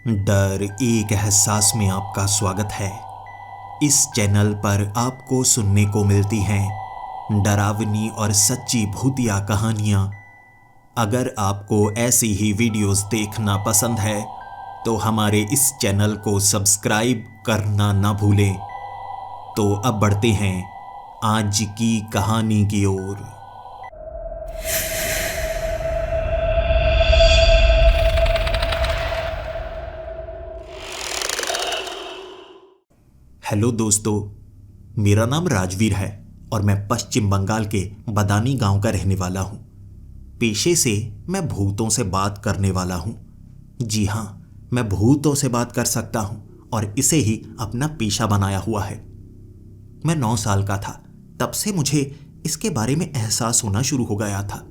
डर एक एहसास में आपका स्वागत है। इस चैनल पर आपको सुनने को मिलती हैं डरावनी और सच्ची भूतिया कहानियाँ। अगर आपको ऐसी ही वीडियोस देखना पसंद है तो हमारे इस चैनल को सब्सक्राइब करना ना भूलें। तो अब बढ़ते हैं आज की कहानी की ओर। हेलो दोस्तों, मेरा नाम राजवीर है और मैं पश्चिम बंगाल के बदानी गांव का रहने वाला हूं। पेशे से मैं भूतों से बात करने वाला हूं। जी हां, मैं भूतों से बात कर सकता हूं और इसे ही अपना पेशा बनाया हुआ है। मैं 9 साल का था तब से मुझे इसके बारे में एहसास होना शुरू हो गया था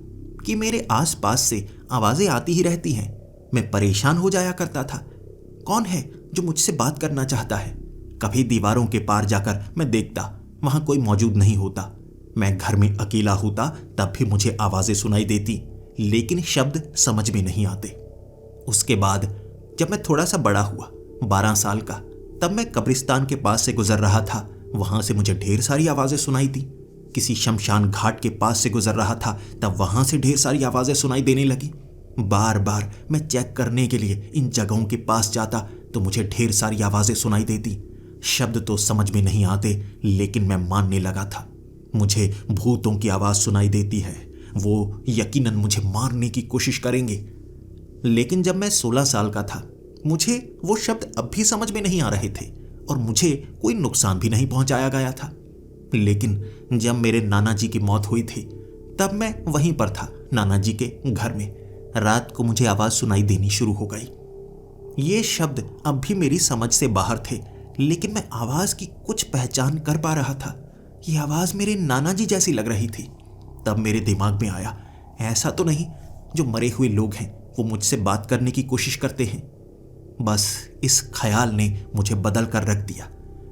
कि मेरे आसपास से आवाजें आती ही रहती हैं। मैं परेशान हो जाया करता था। कौन है जो मुझसे बात करना चाहता है? कभी दीवारों के पार जाकर मैं देखता, वहां कोई मौजूद नहीं होता। मैं घर में अकेला होता तब भी मुझे आवाजें सुनाई देती, लेकिन शब्द समझ में नहीं आते। उसके बाद जब मैं थोड़ा सा बड़ा हुआ, 12 साल का, तब मैं कब्रिस्तान के पास से गुजर रहा था। वहां से मुझे ढेर सारी आवाजें सुनाई दी। किसी शमशान घाट के पास से गुजर रहा था, तब वहां से ढेर सारी आवाजें सुनाई देने लगी। बार बार मैं चेक करने के लिए इन जगहों के पास जाता तो मुझे ढेर सारी आवाजें सुनाई देती। शब्द तो समझ में नहीं आते, लेकिन मैं मानने लगा था मुझे भूतों की आवाज सुनाई देती है। वो यकीनन मुझे मारने की कोशिश करेंगे। लेकिन जब मैं 16 साल का था, मुझे वो शब्द अब भी समझ में नहीं आ रहे थे और मुझे कोई नुकसान भी नहीं पहुंचाया गया था। लेकिन जब मेरे नाना जी की मौत हुई थी, तब मैं वहीं पर था, नाना जी के घर में। रात को मुझे आवाज सुनाई देनी शुरू हो गई। ये शब्द अब भी मेरी समझ से बाहर थे, लेकिन मैं आवाज की कुछ पहचान कर पा रहा था। ये आवाज मेरे नाना जी जैसी लग रही थी। तब मेरे दिमाग में आया, ऐसा तो नहीं जो मरे हुए लोग हैं वो मुझसे बात करने की कोशिश करते हैं। बस इस ख्याल ने मुझे बदल कर रख दिया।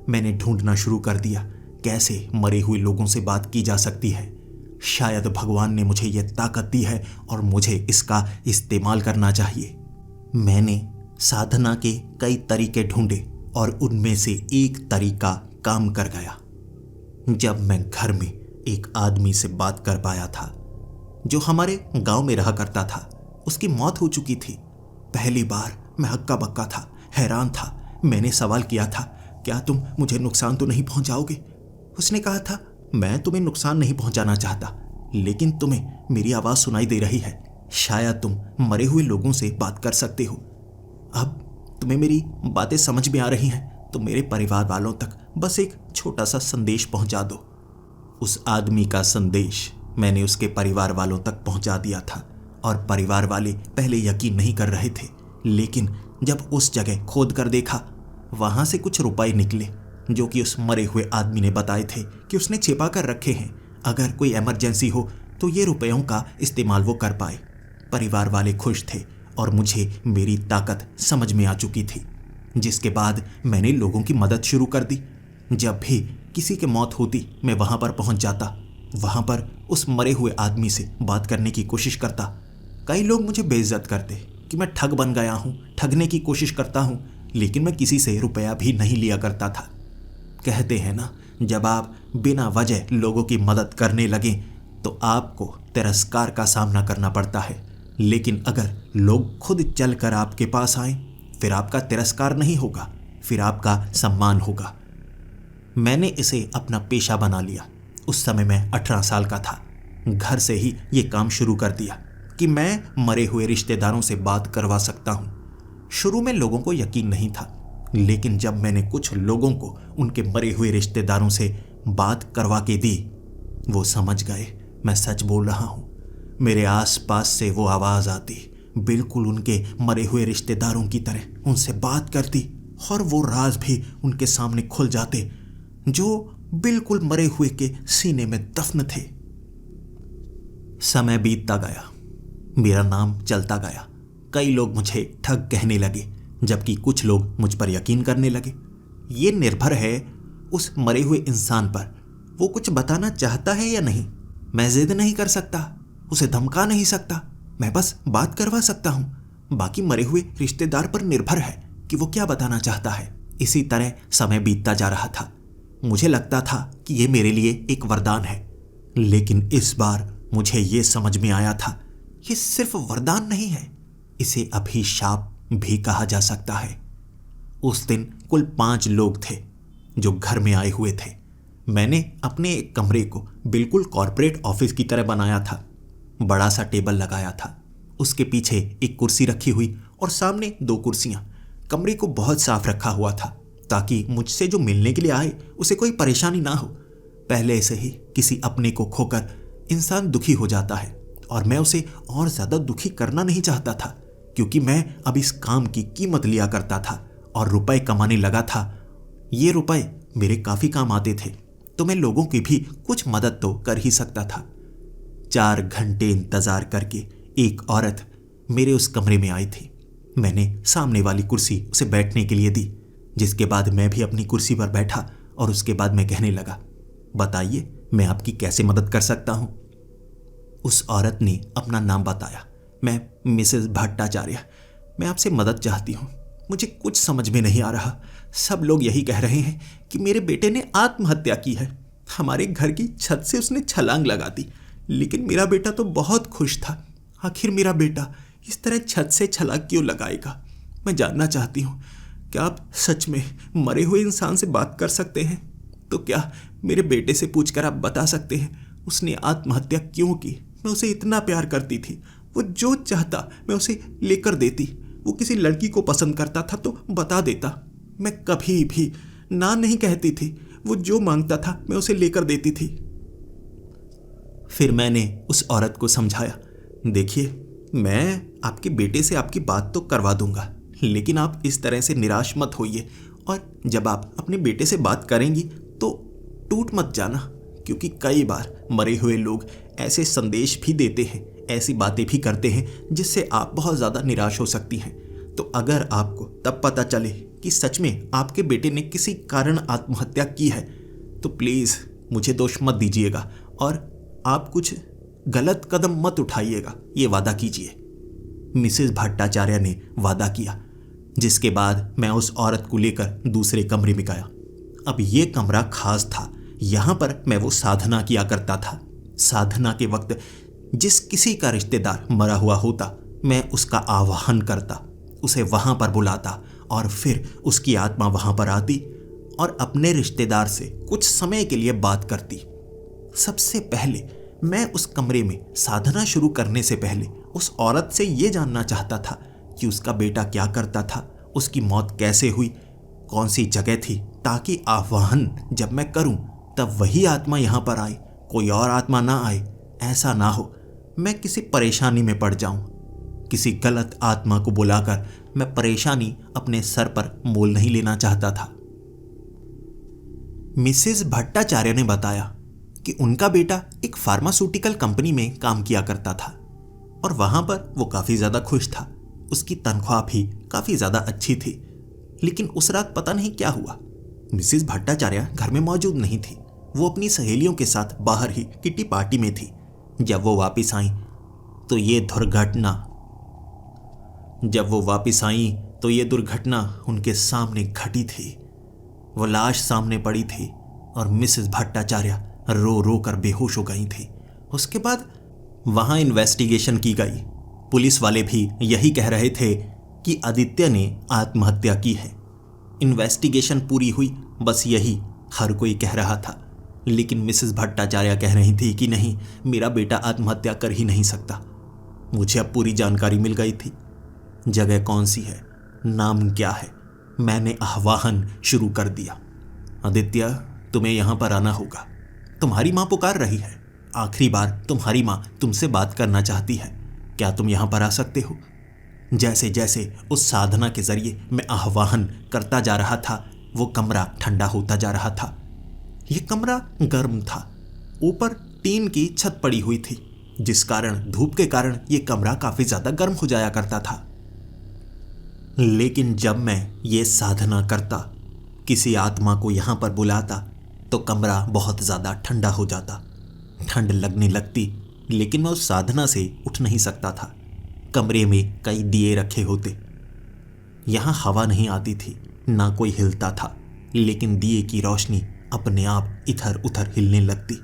मैंने ढूंढना शुरू कर दिया कैसे मरे हुए लोगों से बात की जा सकती है। शायद भगवान ने मुझे यह ताकत दी है और मुझे इसका इस्तेमाल करना चाहिए। मैंने साधना के कई तरीके ढूंढे और उनमें से एक तरीका काम कर गया। जब मैं घर में एक आदमी से बात कर पाया था जो हमारे गांव में रहा करता था। उसकी मौत हो चुकी थी। पहली बार मैं हक्का बक्का था, हैरान था। मैंने सवाल किया था, क्या तुम मुझे नुकसान तो नहीं पहुंचाओगे? उसने कहा था, मैं तुम्हें नुकसान नहीं पहुंचाना चाहता, लेकिन तुम्हें मेरी आवाज सुनाई दे रही है। शायद तुम मरे हुए लोगों से बात कर सकते हो। अब तुम्हें मेरी बातें समझ में आ रही हैं तो मेरे परिवार वालों तक बस एक छोटा सा संदेश पहुंचा दो। उस आदमी का संदेश मैंने उसके परिवार वालों तक पहुंचा दिया था और परिवार वाले पहले यकीन नहीं कर रहे थे, लेकिन जब उस जगह खोद कर देखा, वहां से कुछ रुपए निकले जो कि उस मरे हुए आदमी ने बताए थे कि उसने छिपा कर रखे हैं। अगर कोई इमरजेंसी हो तो ये रुपयों का इस्तेमाल वो कर पाए। परिवार वाले खुश थे और मुझे मेरी ताकत समझ में आ चुकी थी, जिसके बाद मैंने लोगों की मदद शुरू कर दी। जब भी किसी की मौत होती, मैं वहां पर पहुंच जाता। वहां पर उस मरे हुए आदमी से बात करने की कोशिश करता। कई लोग मुझे बेइज्जत करते कि मैं ठग बन गया हूं, ठगने की कोशिश करता हूं, लेकिन मैं किसी से रुपया भी नहीं लिया करता था। कहते हैं ना, जब आप बिना वजह लोगों की मदद करने लगें तो आपको तिरस्कार का सामना करना पड़ता है, लेकिन अगर लोग खुद चलकर आपके पास आए फिर आपका तिरस्कार नहीं होगा, फिर आपका सम्मान होगा। मैंने इसे अपना पेशा बना लिया। उस समय मैं 18 साल का था। घर से ही ये काम शुरू कर दिया कि मैं मरे हुए रिश्तेदारों से बात करवा सकता हूँ। शुरू में लोगों को यकीन नहीं था, लेकिन जब मैंने कुछ लोगों को उनके मरे हुए रिश्तेदारों से बात करवा के दी, वो समझ गए मैं सच बोल रहा हूँ। मेरे आसपास से वो आवाज आती, बिल्कुल उनके मरे हुए रिश्तेदारों की तरह उनसे बात करती, और वो राज भी उनके सामने खुल जाते जो बिल्कुल मरे हुए के सीने में दफन थे। समय बीतता गया, मेरा नाम चलता गया। कई लोग मुझे ठग कहने लगे, जबकि कुछ लोग मुझ पर यकीन करने लगे। ये निर्भर है उस मरे हुए इंसान पर, वो कुछ बताना चाहता है या नहीं। मैं जिद नहीं कर सकता, उसे धमका नहीं सकता, मैं बस बात करवा सकता हूं। बाकी मरे हुए रिश्तेदार पर निर्भर है कि वो क्या बताना चाहता है। इसी तरह समय बीतता जा रहा था। मुझे लगता था कि ये मेरे लिए एक वरदान है, लेकिन इस बार मुझे ये समझ में आया था ये सिर्फ वरदान नहीं है, इसे अभिशाप भी कहा जा सकता है। उस दिन कुल 5 लोग थे जो घर में आए हुए थे। मैंने अपने एक कमरे को बिल्कुल कॉर्पोरेट ऑफिस की तरह बनाया था। बड़ा सा टेबल लगाया था, उसके पीछे एक कुर्सी रखी हुई और सामने 2 कुर्सियां। कमरे को बहुत साफ रखा हुआ था ताकि मुझसे जो मिलने के लिए आए उसे कोई परेशानी ना हो। पहले से ही किसी अपने को खोकर इंसान दुखी हो जाता है और मैं उसे और ज़्यादा दुखी करना नहीं चाहता था, क्योंकि मैं अब इस काम की कीमत लिया करता था और रुपए कमाने लगा था। ये रुपए मेरे काफ़ी काम आते थे, तो मैं लोगों की भी कुछ मदद तो कर ही सकता था। 4 घंटे इंतज़ार करके एक औरत मेरे उस कमरे में आई थी। मैंने सामने वाली कुर्सी उसे बैठने के लिए दी, जिसके बाद मैं भी अपनी कुर्सी पर बैठा और उसके बाद मैं कहने लगा, बताइए मैं आपकी कैसे मदद कर सकता हूँ। उस औरत ने अपना नाम बताया। मैं मिसेस भट्टाचार्य, मैं आपसे मदद चाहती हूँ। मुझे कुछ समझ में नहीं आ रहा। सब लोग यही कह रहे हैं कि मेरे बेटे ने आत्महत्या की है। हमारे घर की छत से उसने छलांग लगा दी, लेकिन मेरा बेटा तो बहुत खुश था। आखिर मेरा बेटा इस तरह छत से छलांग क्यों लगाएगा? मैं जानना चाहती हूँ, क्या आप सच में मरे हुए इंसान से बात कर सकते हैं? तो क्या मेरे बेटे से पूछकर आप बता सकते हैं उसने आत्महत्या क्यों की? मैं उसे इतना प्यार करती थी, वो जो चाहता मैं उसे लेकर देती। वो किसी लड़की को पसंद करता था तो बता देता, मैं कभी भी ना नहीं कहती थी। वो जो मांगता था मैं उसे लेकर देती थी। फिर मैंने उस औरत को समझाया, देखिए मैं आपके बेटे से आपकी बात तो करवा दूंगा, लेकिन आप इस तरह से निराश मत होइए, और जब आप अपने बेटे से बात करेंगी तो टूट मत जाना, क्योंकि कई बार मरे हुए लोग ऐसे संदेश भी देते हैं, ऐसी बातें भी करते हैं जिससे आप बहुत ज़्यादा निराश हो सकती हैं। तो अगर आपको तब पता चले कि सच में आपके बेटे ने किसी कारण आत्महत्या की है तो प्लीज़ मुझे दोष मत दीजिएगा और आप कुछ गलत कदम मत उठाइएगा, ये वादा कीजिए। मिसेस भट्टाचार्य ने वादा किया, जिसके बाद मैं उस औरत को लेकर दूसरे कमरे में गया। अब ये कमरा खास था, यहाँ पर मैं वो साधना किया करता था। साधना के वक्त जिस किसी का रिश्तेदार मरा हुआ होता, मैं उसका आवाहन करता, उसे वहाँ पर बुलाता और फिर उसकी आत्मा वहाँ पर आती और अपने रिश्तेदार से कुछ समय के लिए बात करती। सबसे पहले मैं उस कमरे में साधना शुरू करने से पहले उस औरत से ये जानना चाहता था कि उसका बेटा क्या करता था, उसकी मौत कैसे हुई, कौन सी जगह थी, ताकि आह्वान जब मैं करूं तब वही आत्मा यहाँ पर आए, कोई और आत्मा ना आए। ऐसा ना हो मैं किसी परेशानी में पड़ जाऊं। किसी गलत आत्मा को बुलाकर मैं परेशानी अपने सर पर मोल नहीं लेना चाहता था। मिसेस भट्टाचार्य ने बताया कि उनका बेटा एक फार्मास्यूटिकल कंपनी में काम किया करता था और वहां पर वो काफ़ी ज़्यादा खुश था। उसकी तनख्वाह भी काफ़ी ज़्यादा अच्छी थी। लेकिन उस रात पता नहीं क्या हुआ, मिसेस भट्टाचार्य घर में मौजूद नहीं थी। वो अपनी सहेलियों के साथ बाहर ही किटी पार्टी में थी। जब वो वापस आई तो ये दुर्घटना उनके सामने घटी थी। वो लाश सामने पड़ी थी और मिसेस भट्टाचार्य रो रो कर बेहोश हो गई थी। उसके बाद वहाँ इन्वेस्टिगेशन की गई। पुलिस वाले भी यही कह रहे थे कि आदित्य ने आत्महत्या की है। इन्वेस्टिगेशन पूरी हुई, बस यही हर कोई कह रहा था। लेकिन मिसेस भट्टाचार्य कह रही थी कि नहीं, मेरा बेटा आत्महत्या कर ही नहीं सकता। मुझे अब पूरी जानकारी मिल गई थी। जगह कौन सी है, नाम क्या है। मैंने आह्वान शुरू कर दिया, आदित्य तुम्हें यहाँ पर आना होगा। तुम्हारी माँ पुकार रही है। आखिरी बार तुम्हारी माँ तुमसे बात करना चाहती है। क्या तुम यहाँ पर आ सकते हो? जैसे जैसे उस साधना के जरिए मैं आह्वान करता जा रहा था, वो कमरा ठंडा होता जा रहा था। ये कमरा गर्म था। ऊपर टीन की छत पड़ी हुई थी, जिस कारण धूप के कारण ये कमरा काफ़ी ज़्यादा गर्म हो जाया करता था। लेकिन जब मैं ये साधना करता, किसी आत्मा को यहाँ पर बुलाता, तो कमरा बहुत ज़्यादा ठंडा हो जाता। ठंड लगने लगती, लेकिन मैं उस साधना से उठ नहीं सकता था। कमरे में कई दिए रखे होते। यहाँ हवा नहीं आती थी, ना कोई हिलता था, लेकिन दिए की रोशनी अपने आप इधर उधर हिलने लगती।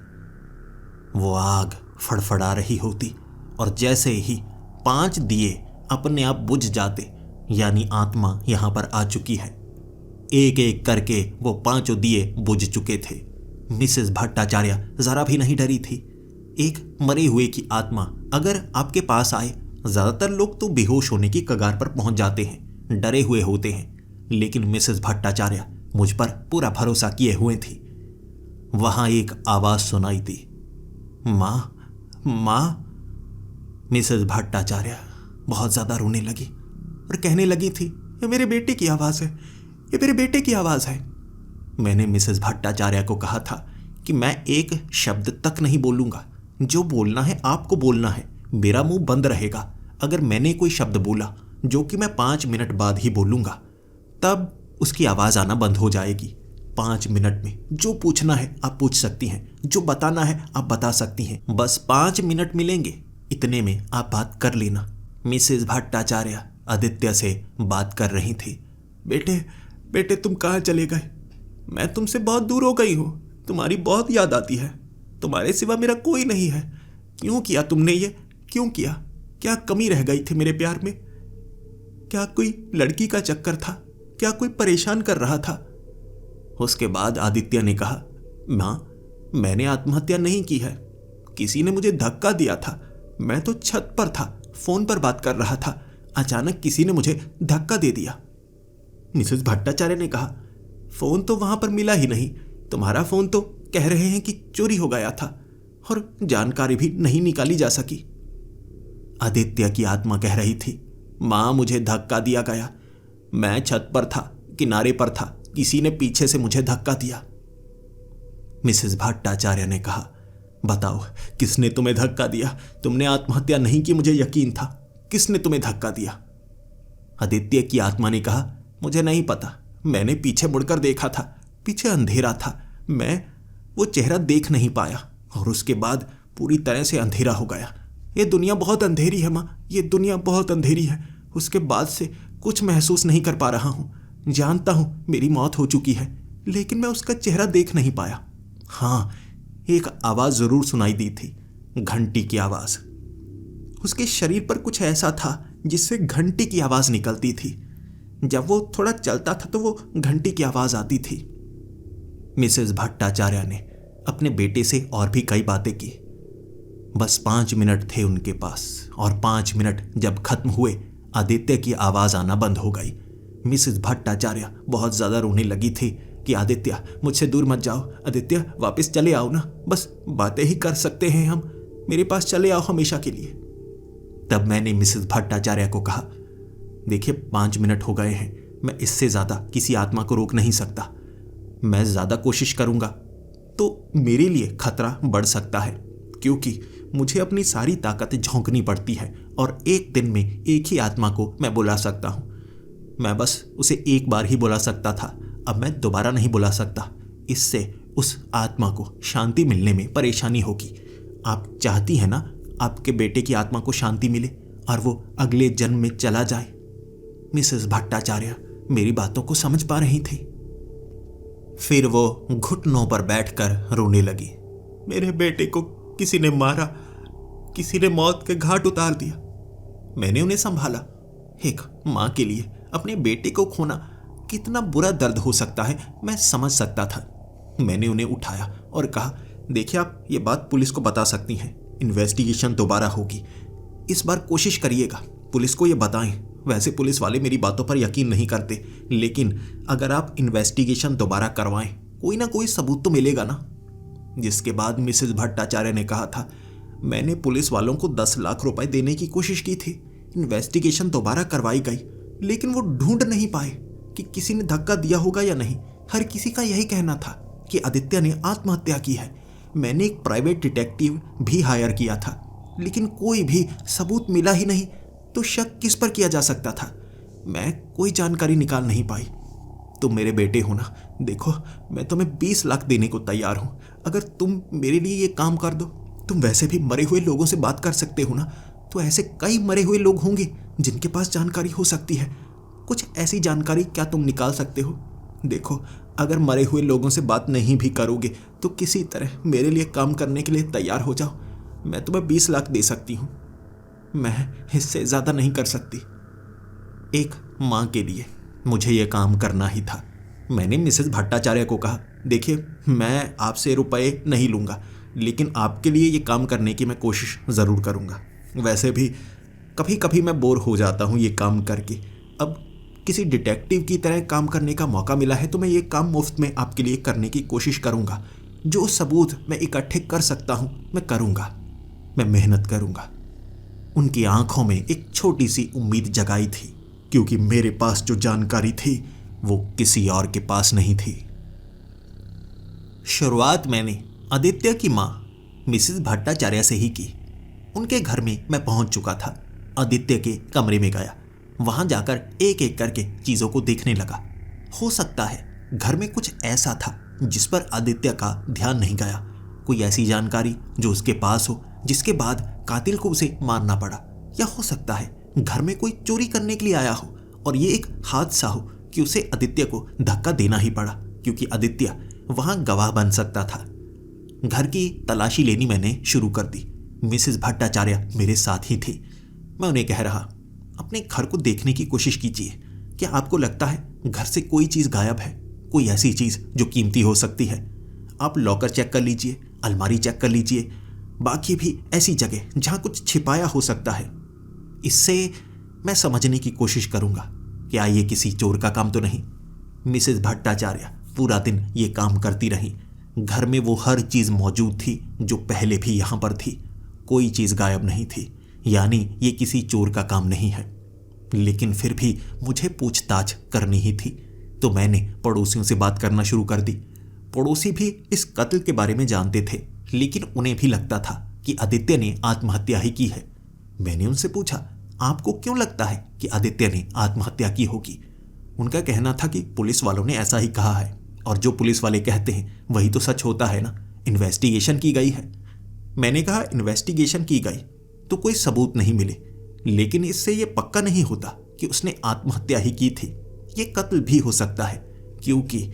वो आग फड़फड़ा रही होती और जैसे ही 5 दिए अपने आप बुझ जाते, यानी आत्मा यहाँ पर आ चुकी है। एक एक करके वो 5 दिए बुझ चुके थे। मिसेस भट्टाचार्य जरा भी नहीं डरी थी। एक मरे हुए की आत्मा अगर आपके पास आए, ज्यादातर लोग तो बेहोश होने की कगार पर पहुंच जाते हैं, डरे हुए होते हैं, लेकिन मिसेस भट्टाचार्य मुझ पर पूरा भरोसा किए हुए थी। वहां एक आवाज सुनाई दी, मां मां। मिसेस भट्टाचार्य बहुत ज्यादा रोने लगी और कहने लगी थी, ये मेरे बेटे की आवाज है, ये मेरे बेटे की आवाज है। मैंने मिसेस भट्टाचार्य को कहा था कि मैं एक शब्द तक नहीं बोलूंगा, जो बोलना है आपको बोलना है, मेरा मुंह बंद रहेगा। अगर मैंने कोई शब्द बोला जो कि मैं 5 मिनट बाद ही बोलूंगा, तब उसकी आवाज आना बंद हो जाएगी। 5 मिनट में जो पूछना है आप पूछ सकती हैं, जो बताना है आप बता सकती हैं, बस 5 मिनट मिलेंगे, इतने में आप बात कर लेना। मिसेस भट्टाचार्य आदित्य से बात कर रही थी। बेटे बेटे तुम कहाँ चले गए? मैं तुमसे बहुत दूर हो गई हूँ, तुम्हारी बहुत याद आती है, तुम्हारे सिवा मेरा कोई नहीं है। क्यों किया तुमने ये, क्यों किया? क्या कमी रह गई थी मेरे प्यार में? क्या कोई लड़की का चक्कर था? क्या कोई परेशान कर रहा था? उसके बाद आदित्य ने कहा, मां, मैंने आत्महत्या नहीं की है, किसी ने मुझे धक्का दिया था। मैं तो छत पर था, फोन पर बात कर रहा था, अचानक किसी ने मुझे धक्का दे दिया। मिसेस भट्टाचार्य ने कहा, फोन तो वहां पर मिला ही नहीं, तुम्हारा फोन तो कह रहे हैं कि चोरी हो गया था और जानकारी भी नहीं निकाली जा सकी। आदित्य की आत्मा कह रही थी, मां, मुझे धक्का दिया गया, मैं छत पर था, किनारे पर था, किसी ने पीछे से मुझे धक्का दिया। मिसेस भट्टाचार्य ने कहा, बताओ किसने तुम्हें धक्का दिया? तुमने आत्महत्या नहीं की, मुझे यकीन था, किसने तुम्हें धक्का दिया? आदित्य की आत्मा ने कहा, मुझे नहीं पता, मैंने पीछे मुड़कर देखा था, पीछे अंधेरा था, मैं वो चेहरा देख नहीं पाया और उसके बाद पूरी तरह से अंधेरा हो गया। ये दुनिया बहुत अंधेरी है माँ, ये दुनिया बहुत अंधेरी है। उसके बाद से कुछ महसूस नहीं कर पा रहा हूँ। जानता हूँ मेरी मौत हो चुकी है, लेकिन मैं उसका चेहरा देख नहीं पाया। हाँ, एक आवाज़ ज़रूर सुनाई दी थी, घंटी की आवाज़। उसके शरीर पर कुछ ऐसा था जिससे घंटी की आवाज़ निकलती थी। जब वो थोड़ा चलता था तो वो घंटी की आवाज़ आती थी। मिसेस भट्टाचार्य ने अपने बेटे से और भी कई बातें की। बस 5 मिनट थे उनके पास और 5 मिनट जब खत्म हुए, आदित्य की आवाज़ आना बंद हो गई। मिसेस भट्टाचार्य बहुत ज़्यादा रोने लगी थी कि आदित्य, मुझसे दूर मत जाओ, आदित्य वापस चले आओ ना, बस बातें ही कर सकते हैं हम, मेरे पास चले आओ हमेशा के लिए। तब मैंने मिसेस भट्टाचार्य को कहा, देखिए 5 मिनट हो गए हैं, मैं इससे ज़्यादा किसी आत्मा को रोक नहीं सकता। मैं ज़्यादा कोशिश करूँगा तो मेरे लिए खतरा बढ़ सकता है, क्योंकि मुझे अपनी सारी ताकत झोंकनी पड़ती है और एक दिन में एक ही आत्मा को मैं बुला सकता हूँ। मैं बस उसे एक बार ही बुला सकता था, अब मैं दोबारा नहीं बुला सकता। इससे उस आत्मा को शांति मिलने में परेशानी होगी। आप चाहती हैं ना आपके बेटे की आत्मा को शांति मिले और वो अगले जन्म में चला जाए? मिसेस भट्टाचार्य मेरी बातों को समझ पा रही थी। फिर वो घुटनों पर बैठकर रोने लगी। मेरे बेटे को किसी ने मारा, किसी ने मौत के घाट उतार दिया। मैंने उन्हें संभाला। एक माँ के लिए अपने बेटे को खोना कितना बुरा दर्द हो सकता है मैं समझ सकता था। मैंने उन्हें उठाया और कहा, देखिए आप ये बात पुलिस को बता सकती हैं, इन्वेस्टिगेशन दोबारा होगी, इस बार कोशिश करिएगा, पुलिस को ये बताएं। वैसे पुलिस वाले मेरी बातों पर यकीन नहीं करते, लेकिन अगर आप इन्वेस्टिगेशन दोबारा करवाएं, कोई ना कोई सबूत तो मिलेगा ना। जिसके बाद मिसेस भट्टाचार्य ने कहा था, मैंने पुलिस वालों को 10 लाख रुपए देने की कोशिश की थी, इन्वेस्टिगेशन दोबारा करवाई गई, लेकिन वो ढूंढ नहीं पाए कि किसी ने धक्का दिया होगा या नहीं। हर किसी का यही कहना था कि आदित्य ने आत्महत्या की है। मैंने एक प्राइवेट डिटेक्टिव भी हायर किया था, लेकिन कोई भी सबूत मिला ही नहीं, तो शक किस पर किया जा सकता था? मैं कोई जानकारी निकाल नहीं पाई। तुम मेरे बेटे हो ना, देखो मैं तुम्हें 20 लाख देने को तैयार हूँ अगर तुम मेरे लिए ये काम कर दो। तुम वैसे भी मरे हुए लोगों से बात कर सकते हो ना, तो ऐसे कई मरे हुए लोग होंगे जिनके पास जानकारी हो सकती है। कुछ ऐसी जानकारी क्या तुम निकाल सकते हो? देखो, अगर मरे हुए लोगों से बात नहीं भी करोगे तो किसी तरह मेरे लिए काम करने के लिए तैयार हो जाओ। मैं तुम्हें 20 लाख दे सकती हूँ। मैं इससे ज़्यादा नहीं कर सकती। एक माँ के लिए मुझे ये काम करना ही था। मैंने मिसेस भट्टाचार्य को कहा, देखिए, मैं आपसे रुपए नहीं लूँगा, लेकिन आपके लिए ये काम करने की मैं कोशिश ज़रूर करूँगा। वैसे भी कभी कभी मैं बोर हो जाता हूँ ये काम करके। अब किसी डिटेक्टिव की तरह काम करने का मौका मिला है तो मैं ये काम मुफ्त में आपके लिए करने की कोशिश करूँगा। जो सबूत मैं इकट्ठे कर सकता हूँ मैं करूँगा। मैं मेहनत करूँगा। उनकी आंखों में एक छोटी सी उम्मीद जगाई थी, क्योंकि मेरे पास जो जानकारी थी वो किसी और के पास नहीं थी। शुरुआत मैंने आदित्य की माँ मिसेस भट्टाचार्य से ही की। उनके घर में मैं पहुंच चुका था। आदित्य के कमरे में गया। वहां जाकर एक एक करके चीजों को देखने लगा। हो सकता है घर में कुछ ऐसा था जिस पर आदित्य का ध्यान नहीं गया। कोई ऐसी जानकारी जो उसके पास हो जिसके बाद कातिल को उसे मारना पड़ा। या हो सकता है घर में कोई चोरी करने के लिए आया हो और ये एक हादसा हो कि उसे आदित्य को धक्का देना ही पड़ा, क्योंकि आदित्य वहां गवाह बन सकता था। घर की तलाशी लेनी मैंने शुरू कर दी। मिसेस भट्टाचार्य मेरे साथ ही थी। मैं उन्हें कह रहा, अपने घर को देखने की कोशिश कीजिए। क्या आपको लगता है घर से कोई चीज़ गायब है? कोई ऐसी चीज़ जो कीमती हो सकती है? आप लॉकर चेक कर लीजिए, अलमारी चेक कर लीजिए, बाकी भी ऐसी जगह जहाँ कुछ छिपाया हो सकता है। इससे मैं समझने की कोशिश करूँगा क्या ये किसी चोर का काम तो नहीं। मिसेस भट्टाचार्य पूरा दिन ये काम करती रही। घर में वो हर चीज़ मौजूद थी जो पहले भी यहाँ पर थी। कोई चीज़ गायब नहीं थी, यानी ये किसी चोर का काम नहीं है। लेकिन फिर भी मुझे पूछताछ करनी ही थी, तो मैंने पड़ोसियों से बात करना शुरू कर दी। पड़ोसी भी इस कत्ल के बारे में जानते थे, लेकिन उन्हें भी लगता था कि आदित्य ने आत्महत्या ही की है। मैंने उनसे पूछा, आपको क्यों लगता है कि आदित्य ने आत्महत्या की होगी? उनका कहना था कि पुलिस वालों ने ऐसा ही कहा है, और जो पुलिस वाले कहते हैं वही तो सच होता है ना। इन्वेस्टिगेशन की गई है। मैंने कहा, इन्वेस्टिगेशन की गई तो कोई सबूत नहीं मिले, लेकिन इससे यह पक्का नहीं होता कि उसने आत्महत्या ही की थी। ये कत्ल भी हो सकता है, क्योंकि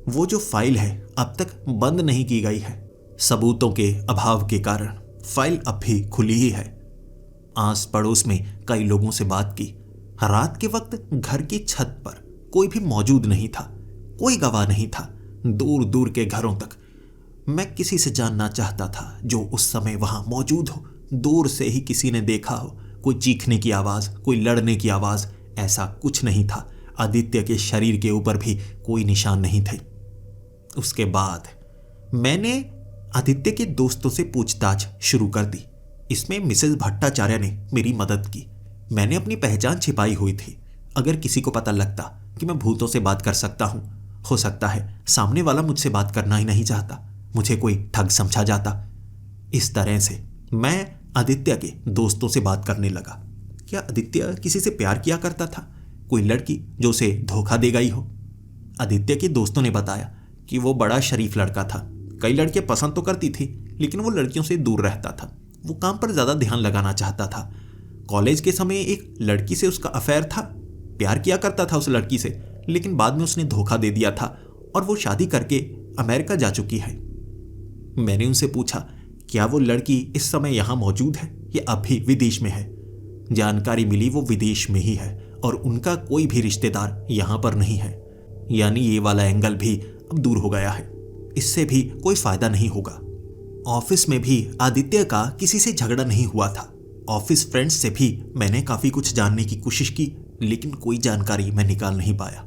वो जो फाइल है अब तक बंद नहीं की गई है। सबूतों के अभाव के कारण फाइल अब भी खुली ही है। आस पड़ोस में कई लोगों से बात की। रात के वक्त घर की छत पर कोई भी मौजूद नहीं था, कोई गवाह नहीं था। दूर दूर के घरों तक मैं किसी से जानना चाहता था जो उस समय वहां मौजूद हो। दूर से ही किसी ने देखा हो, कोई चीखने की आवाज, कोई लड़ने की आवाज, ऐसा कुछ नहीं था। आदित्य के शरीर के ऊपर भी कोई निशान नहीं थे। उसके बाद मैंने आदित्य के दोस्तों से पूछताछ शुरू कर दी। इसमें मिसेस भट्टाचार्य ने मेरी मदद की। मैंने अपनी पहचान छिपाई हुई थी। अगर किसी को पता लगता कि मैं भूतों से बात कर सकता हूं, हो सकता है सामने वाला मुझसे बात करना ही नहीं चाहता, मुझे कोई ठग समझा जाता। इस तरह से मैं आदित्य के दोस्तों से बात करने लगा। क्या आदित्य किसी से प्यार किया करता था? कोई लड़की जो उसे धोखा दे गई हो? आदित्य के दोस्तों ने बताया कि वो बड़ा शरीफ लड़का था। कई लड़कियां पसंद तो करती थी, लेकिन वो लड़कियों से दूर रहता था। वो काम पर ज़्यादा ध्यान लगाना चाहता था। कॉलेज के समय एक लड़की से उसका अफेयर था। प्यार किया करता था उस लड़की से, लेकिन बाद में उसने धोखा दे दिया था और वो शादी करके अमेरिका जा चुकी है। मैंने उनसे पूछा, क्या वो लड़की इस समय यहाँ मौजूद है या अभी विदेश में है? जानकारी मिली वो विदेश में ही है और उनका कोई भी रिश्तेदार यहाँ पर नहीं है। यानी ये वाला एंगल भी अब दूर हो गया है। इससे भी कोई फायदा नहीं होगा। ऑफिस में भी आदित्य का किसी से झगड़ा नहीं हुआ था। ऑफिस फ्रेंड्स से भी मैंने काफ़ी कुछ जानने की कोशिश की, लेकिन कोई जानकारी मैं निकाल नहीं पाया।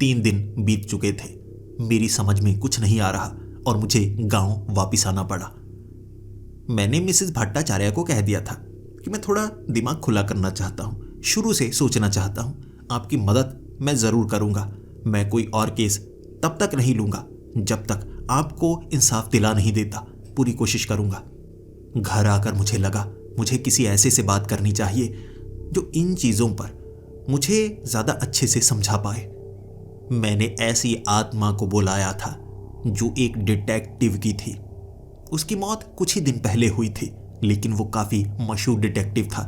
3 दिन बीत चुके थे। मेरी समझ में कुछ नहीं आ रहा और मुझे गांव वापस आना पड़ा। मैंने मिसेस भट्टाचार्य को कह दिया था कि मैं थोड़ा दिमाग खुला करना चाहता हूँ, शुरू से सोचना चाहता हूँ। आपकी मदद मैं ज़रूर करूँगा। मैं कोई और केस तब तक नहीं लूँगा जब तक आपको इंसाफ दिला नहीं देता। पूरी कोशिश करूँगा। घर आकर मुझे लगा मुझे किसी ऐसे से बात करनी चाहिए जो इन चीज़ों पर मुझे ज़्यादा अच्छे से समझा पाए। मैंने ऐसी आत्मा को बुलाया था जो एक डिटेक्टिव की थी। उसकी मौत कुछ ही दिन पहले हुई थी, लेकिन वो काफ़ी मशहूर डिटेक्टिव था।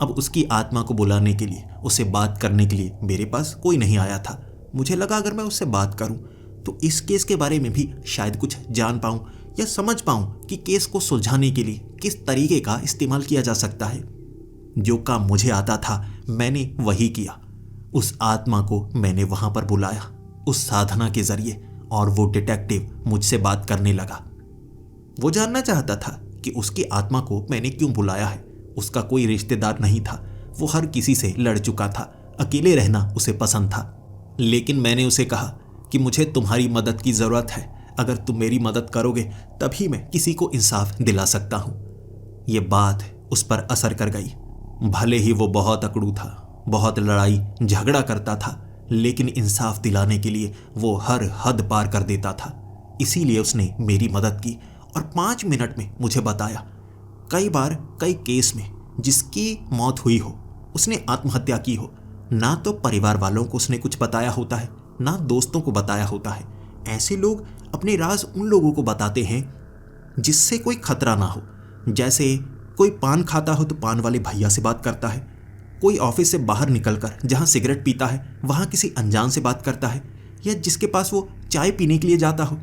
अब उसकी आत्मा को बुलाने के लिए, उससे बात करने के लिए मेरे पास कोई नहीं आया था। मुझे लगा अगर मैं उससे बात करूं तो इस केस के बारे में भी शायद कुछ जान पाऊं या समझ पाऊं कि केस को सुलझाने के लिए किस तरीके का इस्तेमाल किया जा सकता है। जो काम मुझे आता था मैंने वही किया। उस आत्मा को मैंने वहां पर बुलाया उस साधना के जरिए, और वो डिटेक्टिव मुझसे बात करने लगा। वो जानना चाहता था कि उसकी आत्मा को मैंने क्यों बुलाया है। उसका कोई रिश्तेदार नहीं था, वो हर किसी से लड़ चुका था, अकेले रहना उसे पसंद था। लेकिन मैंने उसे कहा कि मुझे तुम्हारी मदद की ज़रूरत है, अगर तुम मेरी मदद करोगे तभी मैं किसी को इंसाफ दिला सकता हूँ। ये बात उस पर असर कर गई। भले ही वो बहुत अकड़ू था, बहुत लड़ाई झगड़ा करता था, लेकिन इंसाफ दिलाने के लिए वो हर हद पार कर देता था। इसीलिए उसने मेरी मदद की और 5 मिनट में मुझे बताया। कई बार कई केस में जिसकी मौत हुई हो उसने आत्महत्या की हो, ना तो परिवार वालों को उसने कुछ बताया होता है, ना दोस्तों को बताया होता है। ऐसे लोग अपने राज उन लोगों को बताते हैं जिससे कोई खतरा ना हो। जैसे कोई पान खाता हो तो पान वाले भैया से बात करता है, कोई ऑफिस से बाहर निकलकर जहां सिगरेट पीता है वहां किसी अनजान से बात करता है, या जिसके पास वो चाय पीने के लिए जाता हो।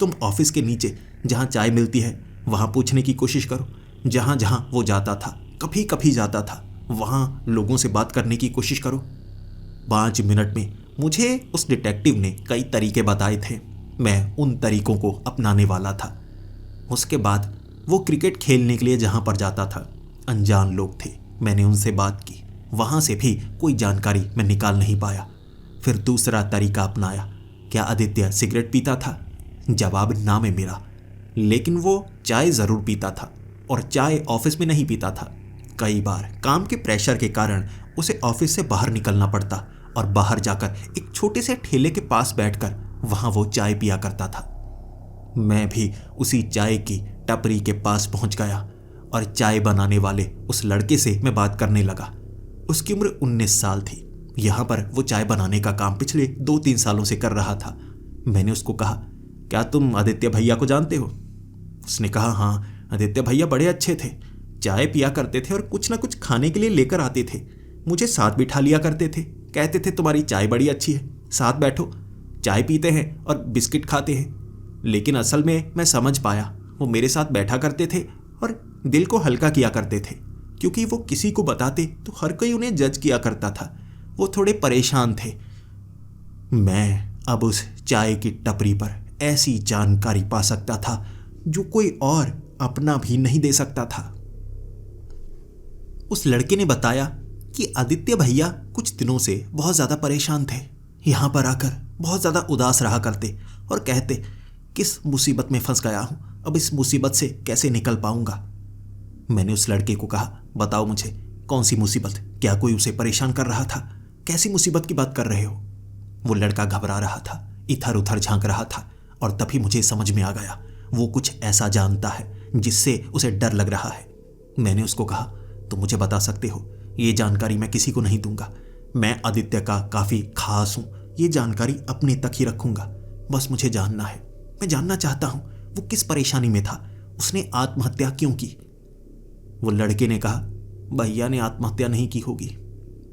तुम ऑफिस के नीचे जहां चाय मिलती है वहां पूछने की कोशिश करो। जहां जहां वो जाता था, कभी कभी जाता था, वहां लोगों से बात करने की कोशिश करो। 5 मिनट में मुझे उस डिटेक्टिव ने कई तरीके बताए थे। मैं उन तरीकों को अपनाने वाला था। उसके बाद वो क्रिकेट खेलने के लिए जहां पर जाता था, अनजान लोग थे, मैंने उनसे बात की। वहां से भी कोई जानकारी मैं निकाल नहीं पाया। फिर दूसरा तरीका अपनाया। क्या आदित्य सिगरेट पीता था? जवाब ना में मेरा। लेकिन वो चाय ज़रूर पीता था, और चाय ऑफिस में नहीं पीता था। कई बार काम के प्रेशर के कारण उसे ऑफिस से बाहर निकलना पड़ता और बाहर जाकर एक छोटे से ठेले के पास बैठकर वहां वो चाय पिया करता था। मैं भी उसी चाय की टपरी के पास पहुंच गया और चाय बनाने वाले उस लड़के से मैं बात करने लगा। उसकी उम्र 19 साल थी। यहाँ पर वो चाय बनाने का काम पिछले 2-3 सालों से कर रहा था। मैंने उसको कहा, क्या तुम आदित्य भैया को जानते हो? उसने कहा, हाँ, आदित्य भैया बड़े अच्छे थे, चाय पिया करते थे और कुछ ना कुछ खाने के लिए लेकर आते थे। मुझे साथ बिठा लिया करते थे, कहते थे तुम्हारी चाय बड़ी अच्छी है, साथ बैठो, चाय पीते हैं और बिस्किट खाते हैं। लेकिन असल में मैं समझ पाया, वो मेरे साथ बैठा करते थे और दिल को हल्का किया करते थे, क्योंकि वो किसी को बताते तो हर कोई उन्हें जज किया करता था। वो थोड़े परेशान थे। मैं अब उस चाय की टपरी पर ऐसी जानकारी पा सकता था जो कोई और अपना भी नहीं दे सकता था। उस लड़के ने बताया कि आदित्य भैया कुछ दिनों से बहुत ज़्यादा परेशान थे। यहाँ पर आकर बहुत ज़्यादा उदास रहा करते और कहते, किस मुसीबत में फंस गया हूँ, अब इस मुसीबत से कैसे निकल पाऊंगा। मैंने उस लड़के को कहा, बताओ मुझे, कौन सी मुसीबत? क्या कोई उसे परेशान कर रहा था? कैसी मुसीबत की बात कर रहे हो? वो लड़का घबरा रहा था, इधर उधर झांक रहा था, और तभी मुझे समझ में आ गया वो कुछ ऐसा जानता है जिससे उसे डर लग रहा है। मैंने उसको कहा, तुम मुझे बता सकते हो, ये जानकारी मैं किसी को नहीं दूंगा। मैं आदित्य का काफ़ी खास हूँ, ये जानकारी अपने तक ही रखूंगा। बस मुझे जानना है, मैं जानना चाहता हूँ वो किस परेशानी में था, उसने आत्महत्या क्यों की। वो लड़के ने कहा, भैया ने आत्महत्या नहीं की होगी।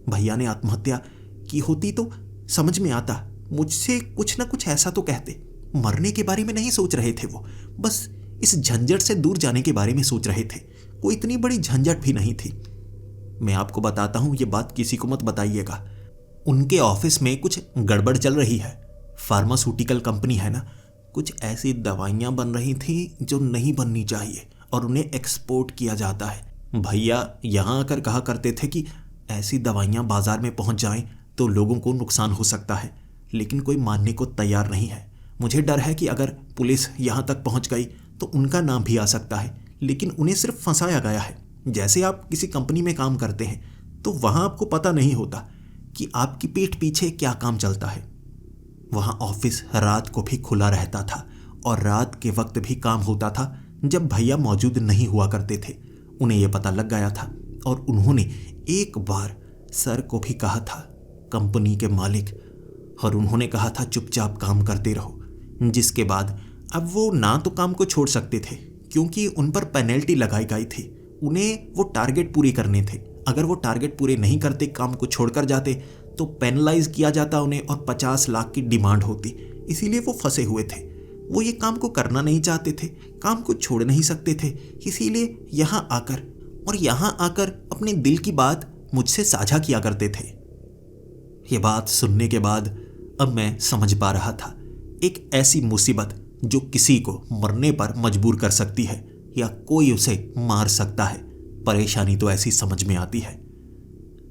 भैया ने आत्महत्या की होती तो समझ में आता, मुझसे कुछ ना कुछ ऐसा तो कहते। मरने के बारे में नहीं सोच रहे थे वो, बस इस झंझट से दूर जाने के बारे में सोच रहे थे। कोई इतनी बड़ी झंझट भी नहीं थी। मैं आपको बताता हूँ, ये बात किसी को मत बताइएगा। उनके ऑफिस में कुछ गड़बड़ चल रही है। फार्मास्यूटिकल कंपनी है ना, कुछ ऐसी दवाइयाँ बन रही थी जो नहीं बननी चाहिए और उन्हें एक्सपोर्ट किया जाता है। भैया यहाँ आकर कहा करते थे कि ऐसी दवाइयाँ बाजार में पहुँच जाएं तो लोगों को नुकसान हो सकता है, लेकिन कोई मानने को तैयार नहीं है। मुझे डर है कि अगर पुलिस यहाँ तक पहुँच गई तो उनका नाम भी आ सकता है, लेकिन उन्हें सिर्फ फंसाया गया है। जैसे आप किसी कंपनी में काम करते हैं तो वहाँ आपको पता नहीं होता कि आपकी पीठ पीछे क्या काम चलता है। वहाँ ऑफिस रात को भी खुला रहता था और रात के वक्त भी काम होता था जब भैया मौजूद नहीं हुआ करते थे। उन्हें यह पता लग गया था और उन्होंने एक बार सर को भी कहा था, कंपनी के मालिक, और उन्होंने कहा था चुपचाप काम करते रहो। जिसके बाद अब वो ना तो काम को छोड़ सकते थे क्योंकि उन पर पेनल्टी लगाई गई थी। उन्हें वो टारगेट पूरी करने थे। अगर वो टारगेट पूरे नहीं करते, काम को छोड़कर जाते, तो पेनलाइज किया जाता उन्हें और 50 लाख की डिमांड होती। इसीलिए वो फंसे हुए थे। वो ये काम को करना नहीं चाहते थे, काम को छोड़ नहीं सकते थे। इसीलिए यहाँ आकर अपने दिल की बात मुझसे साझा किया करते थे। ये बात सुनने के बाद अब मैं समझ पा रहा था, एक ऐसी मुसीबत जो किसी को मरने पर मजबूर कर सकती है या कोई उसे मार सकता है, परेशानी तो ऐसी समझ में आती है।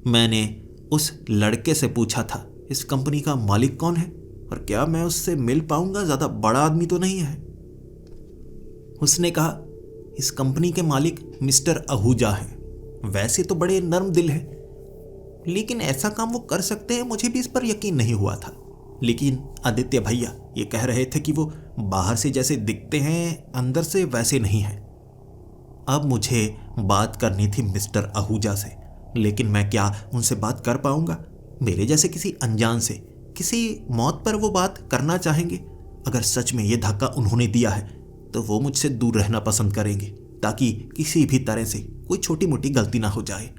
मैंने उस लड़के से पूछा था, इस कंपनी का मालिक कौन है और क्या मैं उससे मिल पाऊंगा? ज्यादा बड़ा आदमी तो नहीं है। उसने कहा, इस कंपनी के मालिक मिस्टर आहूजा हैं। वैसे तो बड़े नर्म दिल हैं, लेकिन ऐसा काम वो कर सकते हैं, मुझे भी इस पर यकीन नहीं हुआ था। लेकिन आदित्य भैया ये कह रहे थे कि वो बाहर से जैसे दिखते हैं, अंदर से वैसे नहीं हैं। अब मुझे बात करनी थी मिस्टर आहूजा से, लेकिन मैं क्या उनसे बात कर पाऊंगा? मेरे जैसे किसी अनजान से, किसी मौत पर वो बात करना चाहेंगे। अगर सच में ये धक्का उन्होंने दिया है तो वो मुझसे दूर रहना पसंद करेंगे, ताकि किसी भी तरह से कोई छोटी मोटी गलती ना हो जाए।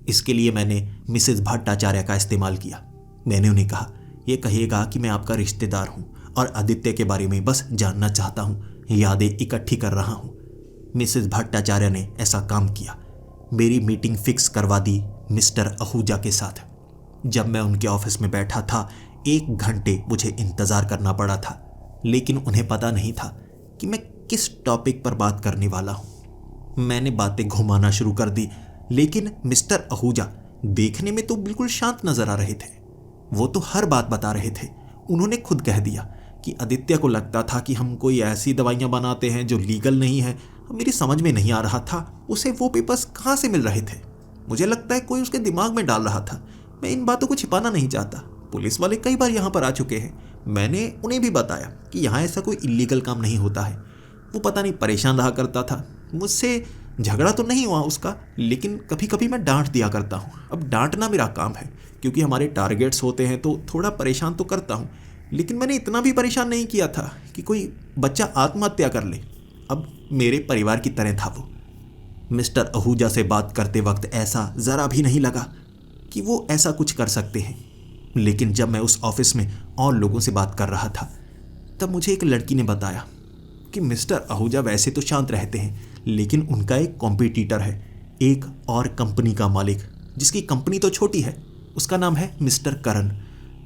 इसके लिए मैंने मिसेस भट्टाचार्य का इस्तेमाल किया। मैंने उन्हें कहा, ये कहिएगा कि मैं आपका रिश्तेदार हूँ और आदित्य के बारे में बस जानना चाहता हूँ, यादें इकट्ठी कर रहा हूँ। मिसेस भट्टाचार्य ने ऐसा काम किया। मेरी मीटिंग फिक्स करवा दी मिस्टर आहूजा के साथ। जब मैं उनके ऑफिस में बैठा था, 1 घंटे मुझे इंतज़ार करना पड़ा था, लेकिन उन्हें पता नहीं था कि मैं किस टॉपिक पर बात करने वाला हूँ। मैंने बातें घुमाना शुरू कर दी, लेकिन मिस्टर आहूजा देखने में तो बिल्कुल शांत नजर आ रहे थे। वो तो हर बात बता रहे थे। उन्होंने खुद कह दिया कि आदित्य को लगता था कि हम कोई ऐसी दवाइयाँ बनाते हैं जो लीगल नहीं है। मेरी समझ में नहीं आ रहा था उसे वो पेपर्स कहाँ से मिल रहे थे। मुझे लगता है कोई उसके दिमाग में डाल रहा था। मैं इन बातों को छिपाना नहीं चाहता। पुलिस वाले कई बार यहाँ पर आ चुके हैं। मैंने उन्हें भी बताया कि यहाँ ऐसा कोई इलीगल काम नहीं होता है। वो पता नहीं परेशान रहा करता था। मुझसे झगड़ा तो नहीं हुआ उसका, लेकिन कभी कभी मैं डांट दिया करता हूँ। अब डांटना मेरा काम है, क्योंकि हमारे टारगेट्स होते हैं तो थोड़ा परेशान तो करता हूँ। लेकिन मैंने इतना भी परेशान नहीं किया था कि कोई बच्चा आत्महत्या कर ले। अब मेरे परिवार की तरह था वो। मिस्टर आहूजा से बात करते वक्त ऐसा ज़रा भी नहीं लगा कि वो ऐसा कुछ कर सकते हैं। लेकिन जब मैं उस ऑफिस में और लोगों से बात कर रहा था, तब मुझे एक लड़की ने बताया कि मिस्टर आहूजा वैसे तो शांत रहते हैं, लेकिन उनका एक कॉम्पिटिटर है, एक और कंपनी का मालिक, जिसकी कंपनी तो छोटी है। उसका नाम है मिस्टर करण।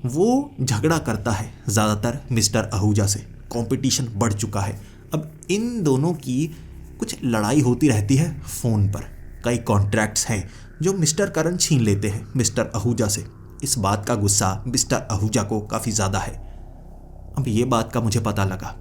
वो झगड़ा करता है ज़्यादातर मिस्टर आहूजा से। कंपटीशन बढ़ चुका है। अब इन दोनों की कुछ लड़ाई होती रहती है फ़ोन पर। कई कॉन्ट्रैक्ट्स हैं जो मिस्टर करण छीन लेते हैं मिस्टर आहूजा से। इस बात का गुस्सा मिस्टर आहूजा को काफ़ी ज़्यादा है। अब ये बात का मुझे पता लगा,